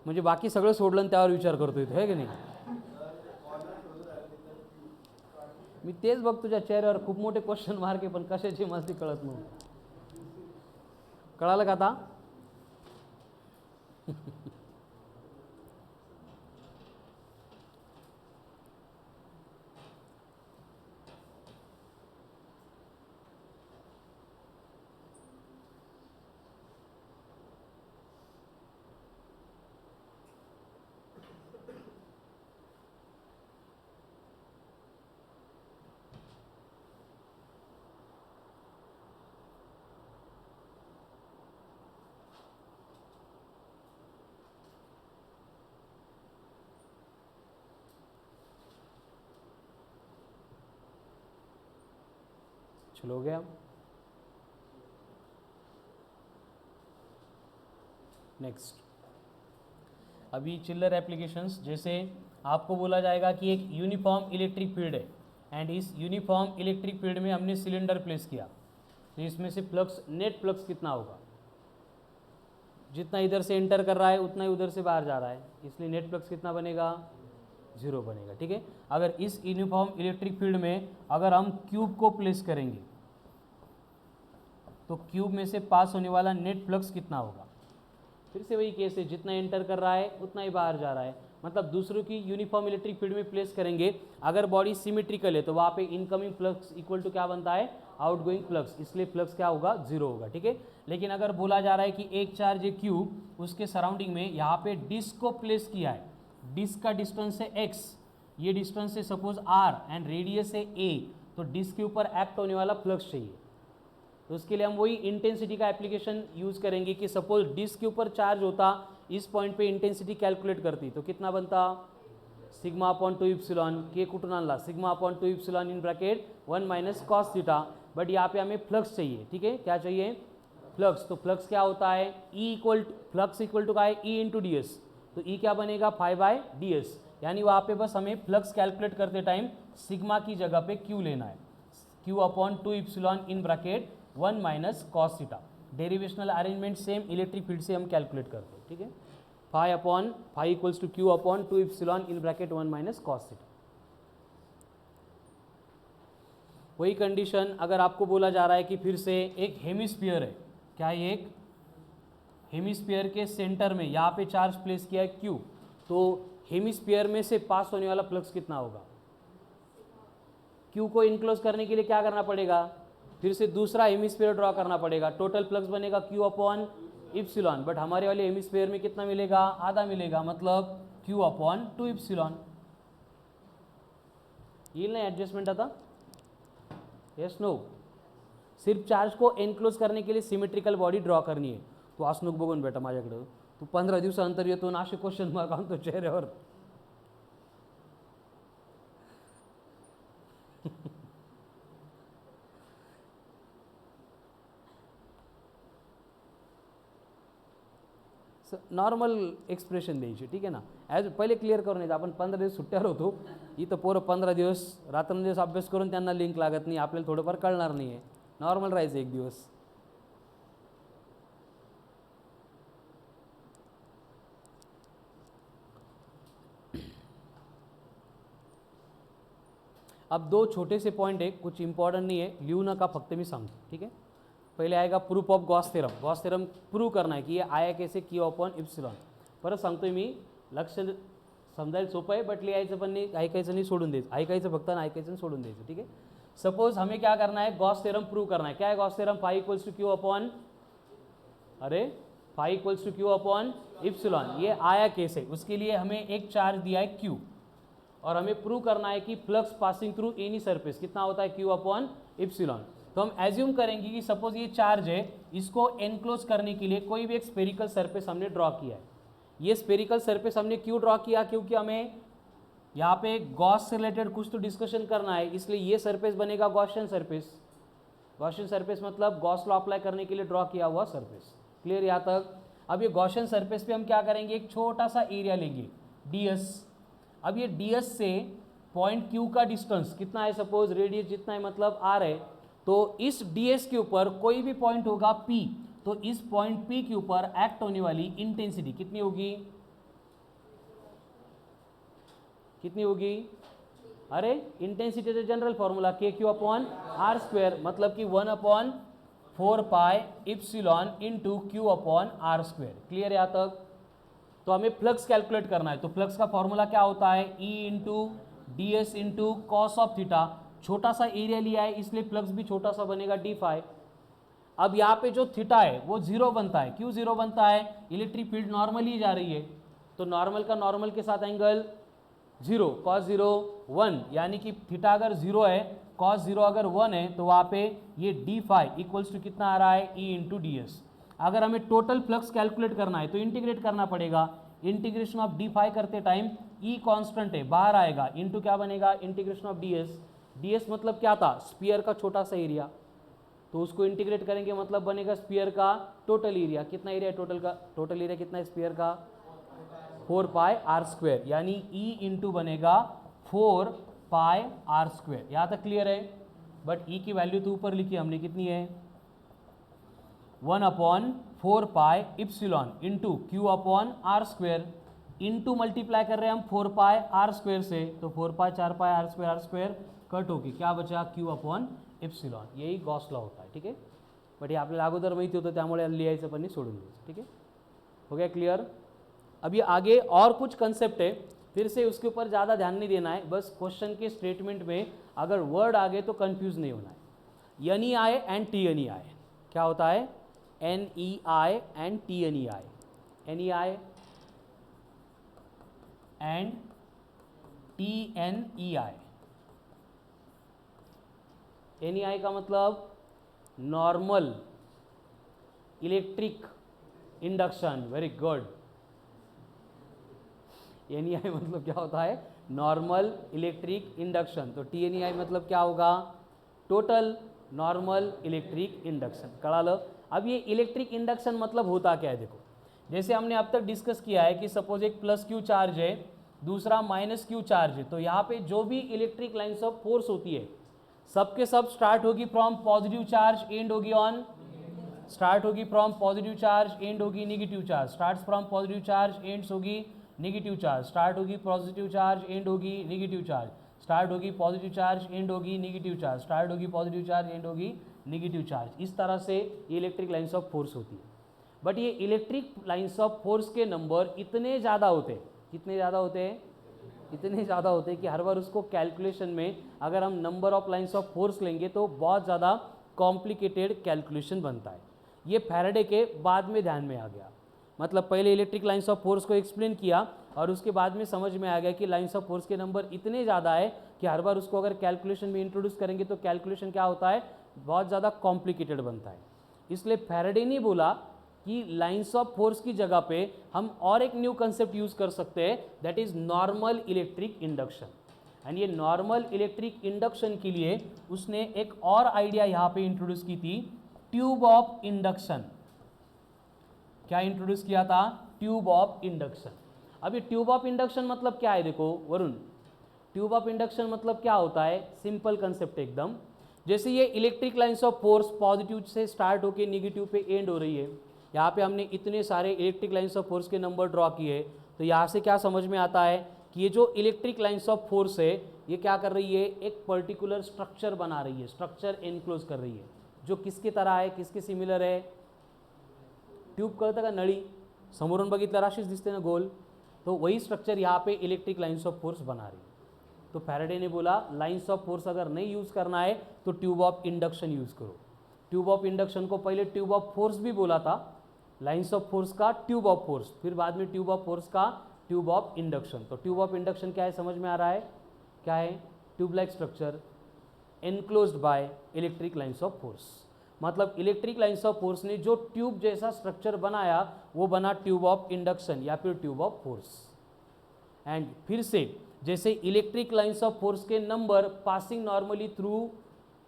म्हणजे बाकी सगळं सोडलं आणि त्यावर विचार करतोय तो, है की नाही? मी तेच बघ तुझ्या चेहऱ्यावर खूप मोठे क्वेश्चन मार्क आहे, पण कशाची मस्ती कळत नव्हती. कळालं का आता? चलो हो गया. नेक्स्ट, अभी चिल्लर एप्लीकेशंस. जैसे आपको बोला जाएगा कि एक यूनिफॉर्म इलेक्ट्रिक फील्ड है एंड इस यूनिफॉर्म इलेक्ट्रिक फील्ड में हमने सिलेंडर प्लेस किया, तो इसमें से फ्लक्स, नेट फ्लक्स कितना होगा? जितना इधर से एंटर कर रहा है उतना ही उधर से बाहर जा रहा है, इसलिए नेट फ्लक्स कितना बनेगा? 0 बनेगा. ठीक है. अगर इस यूनिफॉर्म इलेक्ट्रिक फील्ड में अगर हम क्यूब को प्लेस करेंगे, तो क्यूब में से पास होने वाला नेट फ्लक्स कितना होगा। फिर से वही केस है, जितना एंटर कर रहा है उतना ही बाहर जा रहा है, मतलब दूसरों की यूनिफॉर्म इलेक्ट्रिक फील्ड में प्लेस करेंगे। अगर बॉडी सिमेट्रिकल है तो वहाँ पे इनकमिंग फ्लक्स इक्वल टू क्या बनता है, आउटगोइंग फ्लक्स, इसलिए फ्लक्स क्या होगा, जीरो होगा, ठीक है। लेकिन अगर बोला जा रहा है कि एक चार्ज है क्यूब, उसके सराउंडिंग में यहाँ पे डिस्क को प्लेस किया है, डिस्क का डिस्टेंस है x, ये डिस्टेंस है सपोज r एंड रेडियस है a, तो डिस्क के ऊपर एक्ट होने वाला फ्लक्स चाहिए। तो उसके लिए हम वही इंटेंसिटी का एप्लीकेशन यूज़ करेंगे कि सपोज डिस्क के ऊपर चार्ज होता, इस पॉइंट पे इंटेंसिटी कैलकुलेट करती, तो कितना बनता, सिग्मा अपॉन 2 इप्सिलॉन, के कुठून आणला, sigma upon 2 epsilon in bracket 1 minus cos theta. But यहाँ पे हमें फ्लक्स चाहिए, ठीक है, क्या चाहिए, फ्लक्स। तो फ्लक्स क्या होता है, E equal flux equal to का है ई इंटू डी एस, तो ई क्या बनेगा 5/ds, यानी वहाँ पे बस हमें फ्लक्स कैलकुलेट करते टाइम सिग्मा की जगह पे क्यू लेना है, Q upon 2 epsilon in bracket 1 minus cos theta. Derivational arrangement same electric field से हम कैलकुलेट करते हैं, ठीक है। 5 equals to Q upon 2 epsilon in bracket 1 minus cos theta. वही कंडीशन अगर आपको बोला जा रहा है कि फिर से एक हेमिस्फीयर है, क्या है, एक हेमिस्फीयर के सेंटर में यहाँ पे चार्ज प्लेस किया है क्यू, तो हेमिस्फीयर में से पास होने वाला फ्लक्स कितना होगा। क्यू को इनक्लोज करने के लिए क्या करना पड़ेगा, फिर से दूसरा हेमिस्फीयर ड्रॉ करना पड़ेगा, टोटल फ्लक्स बनेगा क्यू अपॉन इप्सिलॉन, बट हमारे वाले हेमिस्फीयर में कितना मिलेगा, आधा मिलेगा, मतलब क्यू अपॉन 2 इप्सिलॉन। ये नहीं एडजस्टमेंट आता, यस नो, सिर्फ चार्ज को एनक्लोज करने के लिए सिमेट्रिकल बॉडी ड्रॉ करनी है। तू असं नको बघून बेटा माझ्याकडं, तू 15 दिवसानंतर येतो ना असे क्वेश्चन मार्क आणतो चेहऱ्यावर। नॉर्मल एक्सप्रेशन द्यायची, ठीक आहे ना, ॲज पहिले क्लिअर करून येतं, आपण 15 दिवस सुट्ट्यावर होतो, इथं पोरं 15 दिवस रात्रंदिवस अभ्यास करून त्यांना लिंक लागत नाही, आपल्याला थोडंफार कळणार नाही आहे, नॉर्मल राहायचं एक दिवस। अब दो छोटे से पॉइंट है, कुछ इंपॉर्टेंट नहीं है, लिहू नका, फक्त मी सांगतो, ठीक है। पहले आएगा proof of Gauss theorem, Gauss theorem prove करना है कि ये आया कैसे, क्यू अपॉन इप्सिलॉन। परत सांगतोय मी, लक्ष समजायला सोपं आहे, बट लिहायचं पण नाही, ऐकायचं नाही, सोडून द्यायचं, ऐकायचं फक्त आणि ऐकायचं आणि सोडून द्यायचं, ठीक है। सपोज हमें क्या करना है, गॉस थेरम प्रूव करना है, क्या है Gauss theorem, 5 equals to Q upon, अरे 5 equals to Q upon epsilon, ये आया कैसे, उसके लिए हमें एक चार्ज दिया है क्यू, और हमें प्रूव करना है कि flux passing through any surface कितना होता है, क्यू अपॉन इप्सिलॉन। तो हम एज्यूम करेंगे कि सपोज ये चार्ज है, इसको एनक्लोज करने के लिए कोई भी एक स्पेरिकल सरफेस हमने ड्रॉ किया है। ये स्पेरिकल सरफेस हमने क्यों ड्रॉ किया, क्योंकि हमें यहाँ पे गॉस से रिलेटेड कुछ तो डिस्कशन करना है, इसलिए ये सरफेस बनेगा गॉसियन सरफेस। गॉसियन सरफेस मतलब गॉस लॉ अप्लाई करने के लिए ड्रॉ किया हुआ सरफेस, क्लियर यहाँ तक। अब ये गॉसियन सरफेस पे हम क्या करेंगे, एक छोटा सा एरिया लेंगे ds। अब ये ds से पॉइंट q का डिस्टेंस कितना है, सपोज रेडियस जितना है, मतलब r है, तो इस ds के ऊपर कोई भी पॉइंट होगा p, तो इस पॉइंट p के ऊपर एक्ट होने वाली इंटेंसिटी कितनी होगी, कितनी होगी, अरे इंटेंसिटी का general formula K Q upon R square, मतलब कि 1/4 pi epsilon into Q upon R square, clear यहाँ तक। तो हमें फ्लक्स कैलकुलेट करना है, तो फ्लक्स का फॉर्मूला क्या होता है, E into D S into cos of theta, छोटा सा एरिया लिया है इसलिए फ्लक्स भी छोटा सा बनेगा d5। अब यहाँ पे जो थीटा है वो जीरो बनता है, क्यों जीरो बनता है, इलेक्ट्रिक फील्ड नॉर्मली जा रही है, तो नॉर्मल का नॉर्मल के साथ एंगल 0, cos 0 1, यानी कि थीटा अगर 0 है, cos 0 अगर 1 है, तो वहाँ पे ये d5 इक्वल्स टू कितना आ रहा है, e इंटू डी एस। अगर हमें टोटल फ्लक्स कैलकुलेट करना है तो इंटीग्रेट करना पड़ेगा, इंटीग्रेशन ऑफ d5 करते टाइम e कांस्टेंट है, बाहर आएगा, इंटू क्या बनेगा, इंटीग्रेशन ऑफ ds। ds मतलब क्या था, स्फीयर का छोटा सा एरिया, तो उसको इंटीग्रेट करेंगे मतलब बनेगा स्फीयर का टोटल एरिया, कितना एरिया है टोटल का, टोटल एरिया कितना है स्फीयर का, 4 पाई आर स्क्वायर, यानी E इंटू बनेगा 4 पाई आर स्क्वायर। यहाँ तक क्लियर है, बट E की वैल्यू तो ऊपर लिखी हमने, कितनी है, 1/4 pi epsilon into Q upon R square, into multiply कर रहे हैं हम 4 पाई आर स्क्वायर से, तो 4 पाई 4 पाई आर स्क्वायर कट होगी, क्या बचा, क्यू अपॉन इप्सिलॉन। यही गॉस लॉ होता है, ठीक है। बट हे आपल्याला अगोदर माहिती होतं, त्यामुळे लिहायचं पण सोडून द्यायचं. ठीक है, हो गया क्लियर. अब ये आगे और कुछ कंसेप्ट है, फिर से उसके ऊपर ज़्यादा ध्यान नहीं देना है, बस क्वेश्चन के स्टेटमेंट में अगर वर्ड आ गए तो कंफ्यूज नहीं होना है. NEI एंड TNEI क्या होता है? NEI and TNEI. NEI and TNEI. NEI का मतलब normal electric induction. Very good. NEI मतलब क्या होता है? Normal electric induction. तो TNEI मतलब क्या होगा? Total normal electric induction. कळालं. अब ये इलेक्ट्रिक इंडक्शन मतलब होता क्या है? देखो, जैसे हमने अब तक डिस्कस किया है कि सपोज एक प्लस क्यू चार्ज है, दूसरा माइनस क्यू चार्ज है, तो यहाँ पे जो भी इलेक्ट्रिक लाइन्स ऑफ फोर्स होती है सबके सब स्टार्ट होगी फ्रॉम पॉजिटिव चार्ज, एंड होगी ऑन, स्टार्ट होगी फ्रॉम पॉजिटिव चार्ज, एंड होगी negative charge, start from positive charge, ends होगी नेगेटिव चार्ज, स्टार्ट होगी पॉजिटिव चार्ज, एंड होगी नेगेटिव चार्ज, स्टार्ट होगी पॉजिटिव चार्ज, एंड होगी नेगेटिव चार्ज, स्टार्ट होगी पॉजिटिव चार्ज, एंड होगी नेगेटिव चार्ज. इस तरह से ये इलेक्ट्रिक लाइन्स ऑफ फोर्स होती है. बट ये इलेक्ट्रिक लाइन्स ऑफ फोर्स के नंबर इतने ज़्यादा होते हैं, कितने ज़्यादा होते हैं? इतने ज़्यादा होते हैं कि हर बार उसको कैलकुलेशन में अगर हम number of lines of force लेंगे तो बहुत ज़्यादा कॉम्प्लिकेटेड कैलकुलेशन बनता है. ये फैराडे के बाद में ध्यान में आ गया. मतलब पहले इलेक्ट्रिक लाइन्स ऑफ फोर्स को एक्सप्लेन किया और उसके बाद में समझ में आ गया कि लाइन्स ऑफ फोर्स के नंबर इतने ज़्यादा है कि हर बार उसको अगर कैलकुलेशन में इंट्रोड्यूस करेंगे तो कैलकुलेशन क्या होता है? बहुत ज़्यादा कॉम्प्लिकेटेड बनता है. इसलिए फैराडे ने बोला कि लाइन्स ऑफ फोर्स की जगह पे हम और एक न्यू कंसेप्ट यूज़ कर सकते हैं, that is normal electric induction. And ये नॉर्मल इलेक्ट्रिक इंडक्शन के लिए उसने एक और आइडिया यहाँ पे इंट्रोड्यूस की थी, ट्यूब ऑफ इंडक्शन. क्या इंट्रोड्यूस किया था? Tube of induction. अब ये ट्यूब ऑफ इंडक्शन मतलब क्या है? देखो वरुण, ट्यूब ऑफ इंडक्शन मतलब क्या होता है? सिंपल कंसेप्ट एकदम. जैसे ये electric lines of force positive से स्टार्ट होकर नेगेटिव पे एंड हो रही है, यहाँ पे हमने इतने सारे इलेक्ट्रिक लाइन्स ऑफ फोर्स के नंबर ड्रॉ किए, तो यहाँ से क्या समझ में आता है कि ये जो इलेक्ट्रिक लाइन्स ऑफ फोर्स है ये क्या कर रही है? एक पर्टिकुलर स्ट्रक्चर बना रही है, स्ट्रक्चर एनक्लोज कर रही है, जो किसके तरह है, किसके सिमिलर है? ट्यूब कळतं का? नळी समोरून बघितल्यावर अशीच दिसते ना गोल, तो वही स्ट्रक्चर यहाँ पे इलेक्ट्रिक लाइन्स ऑफ फोर्स बना रही है. तो फैराडे ने बोला लाइन्स ऑफ फोर्स अगर नहीं यूज़ करना है तो ट्यूब ऑफ इंडक्शन यूज़ करो. ट्यूब ऑफ इंडक्शन को पहले ट्यूब ऑफ फोर्स भी बोला था, लाइन्स ऑफ फोर्स का ट्यूब ऑफ फोर्स, फिर बाद में ट्यूब ऑफ फोर्स का ट्यूब ऑफ इंडक्शन. तो ट्यूब ऑफ इंडक्शन क्या है? समझ में आ रहा है? क्या है? Tube like structure enclosed by electric lines of force. मतलब इलेक्ट्रिक लाइन्स ऑफ फोर्स ने जो ट्यूब जैसा स्ट्रक्चर बनाया वो बना ट्यूब ऑफ इंडक्शन या फिर ट्यूब ऑफ फोर्स. एंड फिर से जैसे इलेक्ट्रिक लाइन्स ऑफ फोर्स के number passing normally through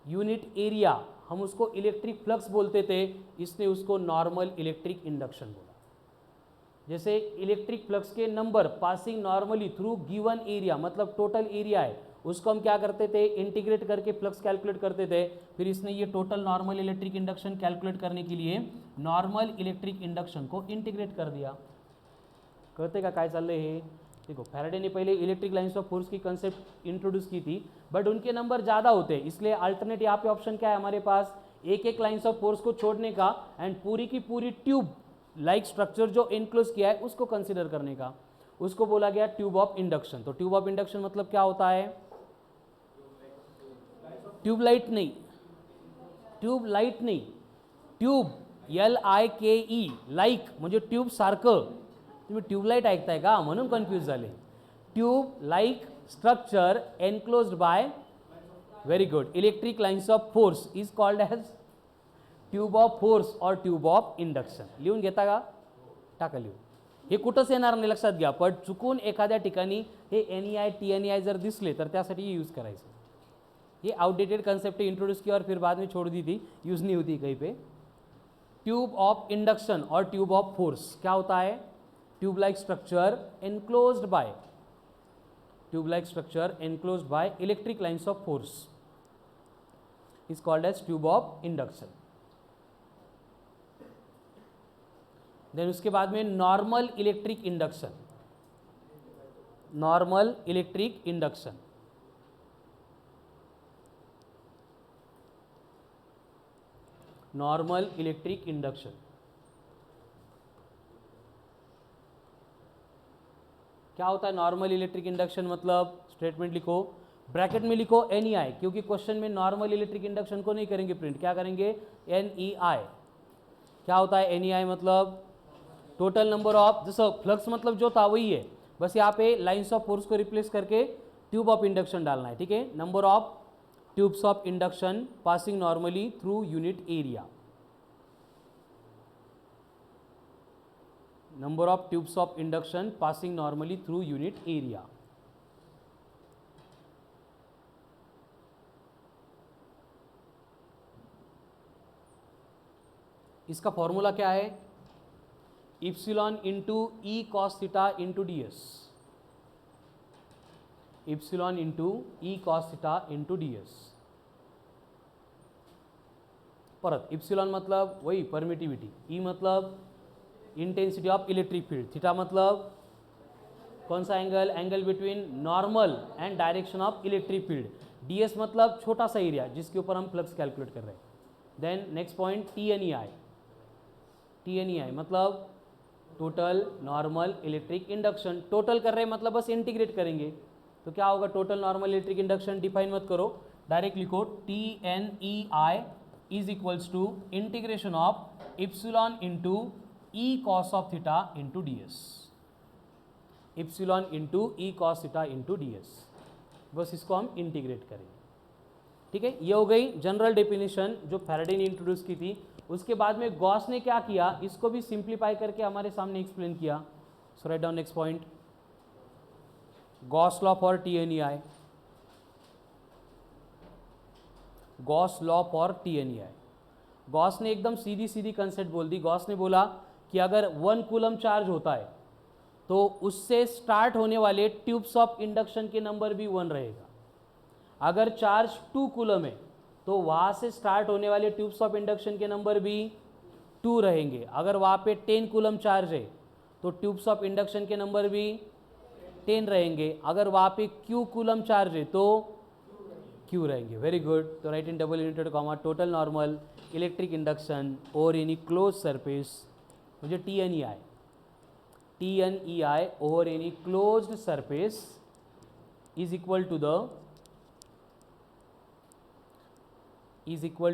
unit area, हम उसको इलेक्ट्रिक फ्लक्स बोलते थे, इसने उसको नॉर्मल इलेक्ट्रिक इंडक्शन बोला. जैसे इलेक्ट्रिक फ्लक्स के number passing normally through given area, मतलब टोटल एरिया है, उसको हम क्या करते थे? इंटीग्रेट करके फ्लक्स कैलकुलेट करते थे. फिर इसने ये total normal electric induction calculate करने के लिए नॉर्मल इलेक्ट्रिक इंडक्शन को इंटीग्रेट कर दिया. कळते का काय चाललंय हे? देखो फैराडे ने पहले इलेक्ट्रिक लाइन्स ऑफ फोर्स की कंसेप्ट इंट्रोड्यूस की थी, बट उनके नंबर ज़्यादा होते हैं, इसलिए अल्टरनेट यहाँ पे ऑप्शन क्या है हमारे पास? एक एक लाइन्स ऑफ फोर्स को छोड़ने का एंड पूरी की पूरी ट्यूब लाइक स्ट्रक्चर जो इनक्लोज किया है उसको कंसिडर करने का. उसको बोला गया ट्यूब ऑफ इंडक्शन. तो ट्यूब ऑफ इंडक्शन मतलब क्या होता है? ट्यूबलाइट नहीं, ट्यूबलाइट नहीं, ट्यूब LIKE लाईक म्हणजे ट्यूब सारखं. तुम्ही ट्यूबलाइट ऐकताय का? म्हणून कन्फ्यूज झाले. Tube like structure enclosed by, very good, electric lines of force is called as tube of force और ट्यूब ऑफ इंडक्शन. लिहून घेता का? टाका लिहून. हे कुठंच येणार नाही, लक्षात घ्या. पण चुकून एखाद्या ठिकाणी हे NEI TNEI जर दिसले तर त्यासाठी यूज़ करायचं. ये आउटडेटेड कंसेप्ट इंट्रोड्यूस किया और फिर बाद में छोड़ दी थी, यूज़ नहीं होती कहीं पे. ट्यूब ऑफ इंडक्शन और ट्यूब ऑफ फोर्स क्या होता है? Tube like structure enclosed by, tube like structure enclosed by electric lines of force is called as tube of induction. Then उसके बाद में normal electric induction. Normal electric induction normal electric induction. क्या होता है नॉर्मल इलेक्ट्रिक इंडक्शन? मतलब स्टेटमेंट लिखो, ब्रैकेट में लिखो NEI, क्योंकि क्वेश्चन में नॉर्मल इलेक्ट्रिक इंडक्शन को नहीं करेंगे प्रिंट, क्या करेंगे? NEI। क्या होता है NEI? मतलब टोटल नंबर ऑफ, जैसे फ्लक्स मतलब जो था वही है, बस यहाँ पे लाइन्स ऑफ फोर्स को रिप्लेस करके ट्यूब ऑफ इंडक्शन डालना है, ठीक है। Number of tubes of induction passing normally through unit area, number of tubes of induction passing normally through unit area. इसका फॉर्मूला क्या है? Epsilon into E cos theta into ds, epsilon into E cos theta into ds। परत इप्सिलॉन मतलब वही परमिटिविटी, ई मतलब intensity of electric field, theta मतलब कौन सा angle? Angle between normal and direction of electric field. ds मतलब छोटा सा एरिया जिसके ऊपर हम फ्लक्स कैलकुलेट कर रहे हैं। Then next point TNEI, TNEI मतलब total normal electric induction. Total कर रहे हैं मतलब बस इंटीग्रेट करेंगे, तो क्या होगा? Total normal electric induction define मत करो, डायरेक्ट लिखो TNEI is equals to integration of epsilon into E cos of theta into ds, epsilon into E cos theta into ds। बस इसको हम इंटीग्रेट करेंगे, ठीक है। ये हो गई जनरल डेफिनेशन जो फैराडे ने इंट्रोड्यूस की थी। उसके बाद में गॉस ने क्या किया, इसको भी सिंप्लीफाई करके हमारे सामने एक्सप्लेन किया। So right down next point, Gauss law for TNEI, Gauss law for TNEI। Gauss ने एकदम सीधी सीधी कंसेप्ट बोल दी। गॉस ने बोला कि अगर 1 कूलम चार्ज होता है तो उससे स्टार्ट होने वाले ट्यूब्स ऑफ इंडक्शन के नंबर भी 1 रहेगा। अगर चार्ज 2 कूलम है तो वहाँ से स्टार्ट होने वाले ट्यूब्स ऑफ इंडक्शन के नंबर भी 2 रहेंगे। अगर वहाँ पे 10 कूलम चार्ज है तो ट्यूब्स ऑफ इंडक्शन के नंबर भी 10 रहेंगे। अगर वहाँ पे Q कूलम चार्ज है तो Q रहेंगे। Very good. तो write in double united comma total normal electric induction और एनी क्लोज सरफेस, मुझे TNEI over any closed surface is equal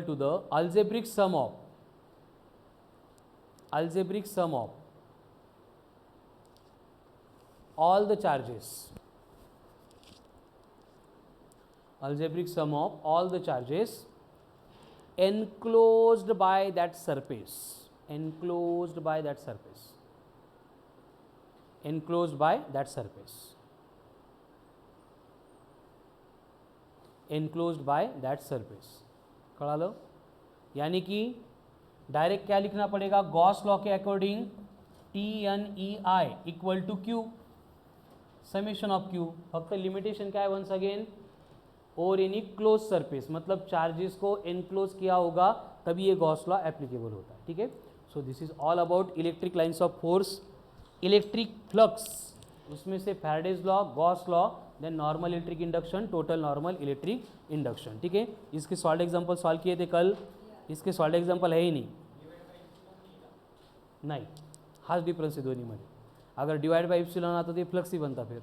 to the algebraic sum of all the charges, algebraic sum of all the charges enclosed by that surface, enclosed by that surface, enclosed by that surface, enclosed by that surface। कड़ा लो, यानी कि डायरेक्ट क्या लिखना पड़ेगा? गॉस लॉ के according TNEI equal to Q summation of Q। फक्त लिमिटेशन क्या है? वंस अगेन और एनी क्लोज सरफेस, मतलब चार्जेस को एनक्लोज किया होगा तभी ये गॉस लॉ एप्लीकेबल होता है, ठीक है। So this is all about electric lines of force, electric flux, उसमें से Faraday's law, Gauss law, then normal electric induction, total normal electric induction, ठीक है। इसके सॉल्व एग्जांपल सॉल्व किए थे कल, इसके सॉल्व एग्जांपल है ही नहीं, हाच डिफरन्स आहे दोन्हीमध्ये। अगर डिवाइड बाय इप्सिलॉन आता तो फ्लक्स ही बनता फिर,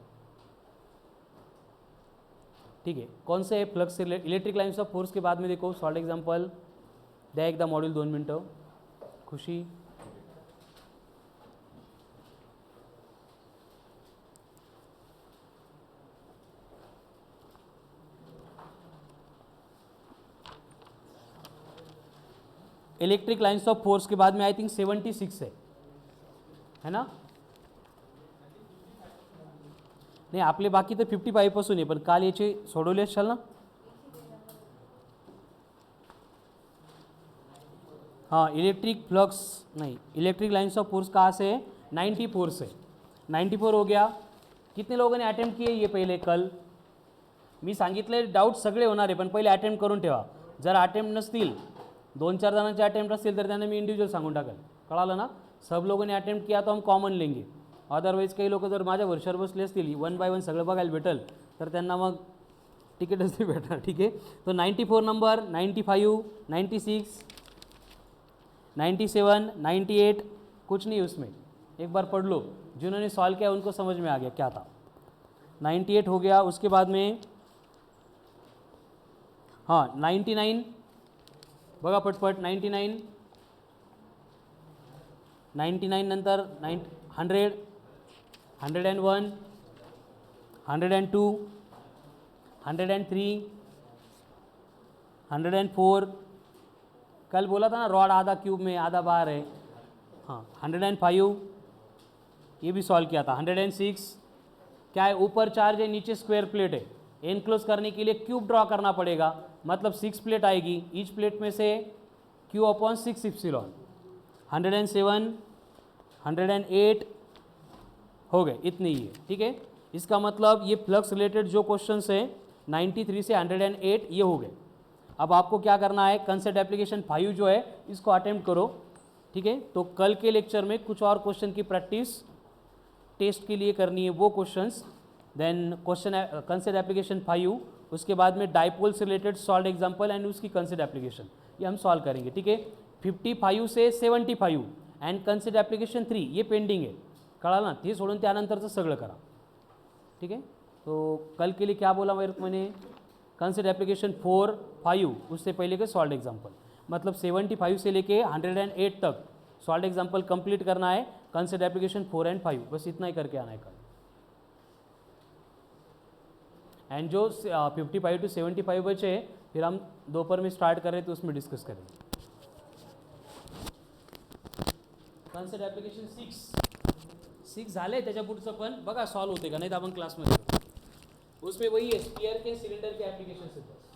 ठीक है। कौन से फ्लक्स से इलेक्ट्रिक लाइन्स ऑफ फोर्स के बाद में देखो सॉल्व एग्जांपल द्या एकदा मॉड्यूल 2 मिनटं। खुशी इलेक्ट्रिक लाइन्स ऑफ फोर्स के बाद में आई थिंक 76 है ना? नाही आपले बाकी तर 55 पासून आहे, पण काल याचे सोडवले असाल ना? हाँ, इलेक्ट्रिक फ्लक्स नहीं, इलेक्ट्रिक लाइन्स ऑफ फोर्स कहाँ से है? 94 से। 94 हो गया। कितने लोगों ने अटेम्प्ट किए ये पहिले कल? मी सांगितले डाऊट सगळे होणार आहे, पण पहिले अटेम्प्ट करून ठेवा। जर अटेम्प्ट नसतील, 2-4 जणांचे अटेम्प्ट असतील तर त्यांना मी इंडिव्हिज्युअल सांगून टाकेल, कळालं ना? सब लोगों ने अटेम्प्ट किया तो हम कॉमन लेंगे, अदरवाइज काही लोक जर माझ्या वर्षावर बसले असतील 1 बाय 1 सगळं बघायला भेटेल तर त्यांना मग तिकीटच नाही भेटणार, ठीक आहे। तो 94 नंबर, 95, 96, 97, 98 कुछ नहीं उसमें, एक बार पढ़ लो, जिन्होंने सॉल्व किया उनको समझ में आ गया क्या था। 98 हो गया, उसके बाद में हाँ 99 बघा पटपट, 99 नंतर 100, 101, 102, 103, 104, कल बोला था ना रॉड आधा क्यूब में आधा बाहर है, हाँ 105 ये भी सॉल्व किया था। 106 क्या है, ऊपर चार्ज है नीचे स्क्वायर प्लेट है, एनक्लोज करने के लिए क्यूब ड्रॉ करना पड़ेगा, मतलब 6 प्लेट आएगी, ईच प्लेट में से Q/6 एप्सिलॉन। 107, 108 हो गए, इतने ही है, ठीक है। इसका मतलब ये फ्लक्स रिलेटेड जो क्वेश्चंस है 93 से 108 ये हो गए। अब आपको क्या करना है, कंसेप्ट एप्लीकेशन 5 जो है इसको अटेम्प्ट करो, ठीक है। तो कल के लेक्चर में कुछ और क्वेश्चन की प्रैक्टिस टेस्ट के लिए करनी है, वो questions, then question concept application 5, उसके बाद में डाइपोल से रिलेटेड सॉल्व एग्जांपल एंड उसकी कंसेप्ट एप्लीकेशन ये हम सॉल्व करेंगे, ठीक है। 55 से 75 अँड कंसेप्ट एप्लीकेशन 3 ये पेंडिंग आहे, कळालं ना, ते सोडून त्यानंतरचं सगळं करा, ठीक है। तो कल के लिए क्या बोला मेरे को मैंने, कंसेप्ट एप्लीकेशन 4, 5 उससे पहले के सॉल्व एग्जांपल, मतलब 75 से लेके 108 तक सॉल्व एग्जांपल कंप्लीट करना है, कंसेप्ट एप्लीकेशन 4 एंड 5 बस इतना ही करके आना है कल। एंड जो 55 to 75 बचे फिर हम दोपहर में स्टार्ट कर रहे तो उसमें डिस्कस करेंगे। कंसेप्ट एप्लीकेशन 6 झाले, त्याच्या पुढचं पण बघा सॉल्व होते का, नाही तर आपण क्लासमध्ये उसमें वही है, स्फीयर के सिलेंडर के एप्लीकेशन से बस।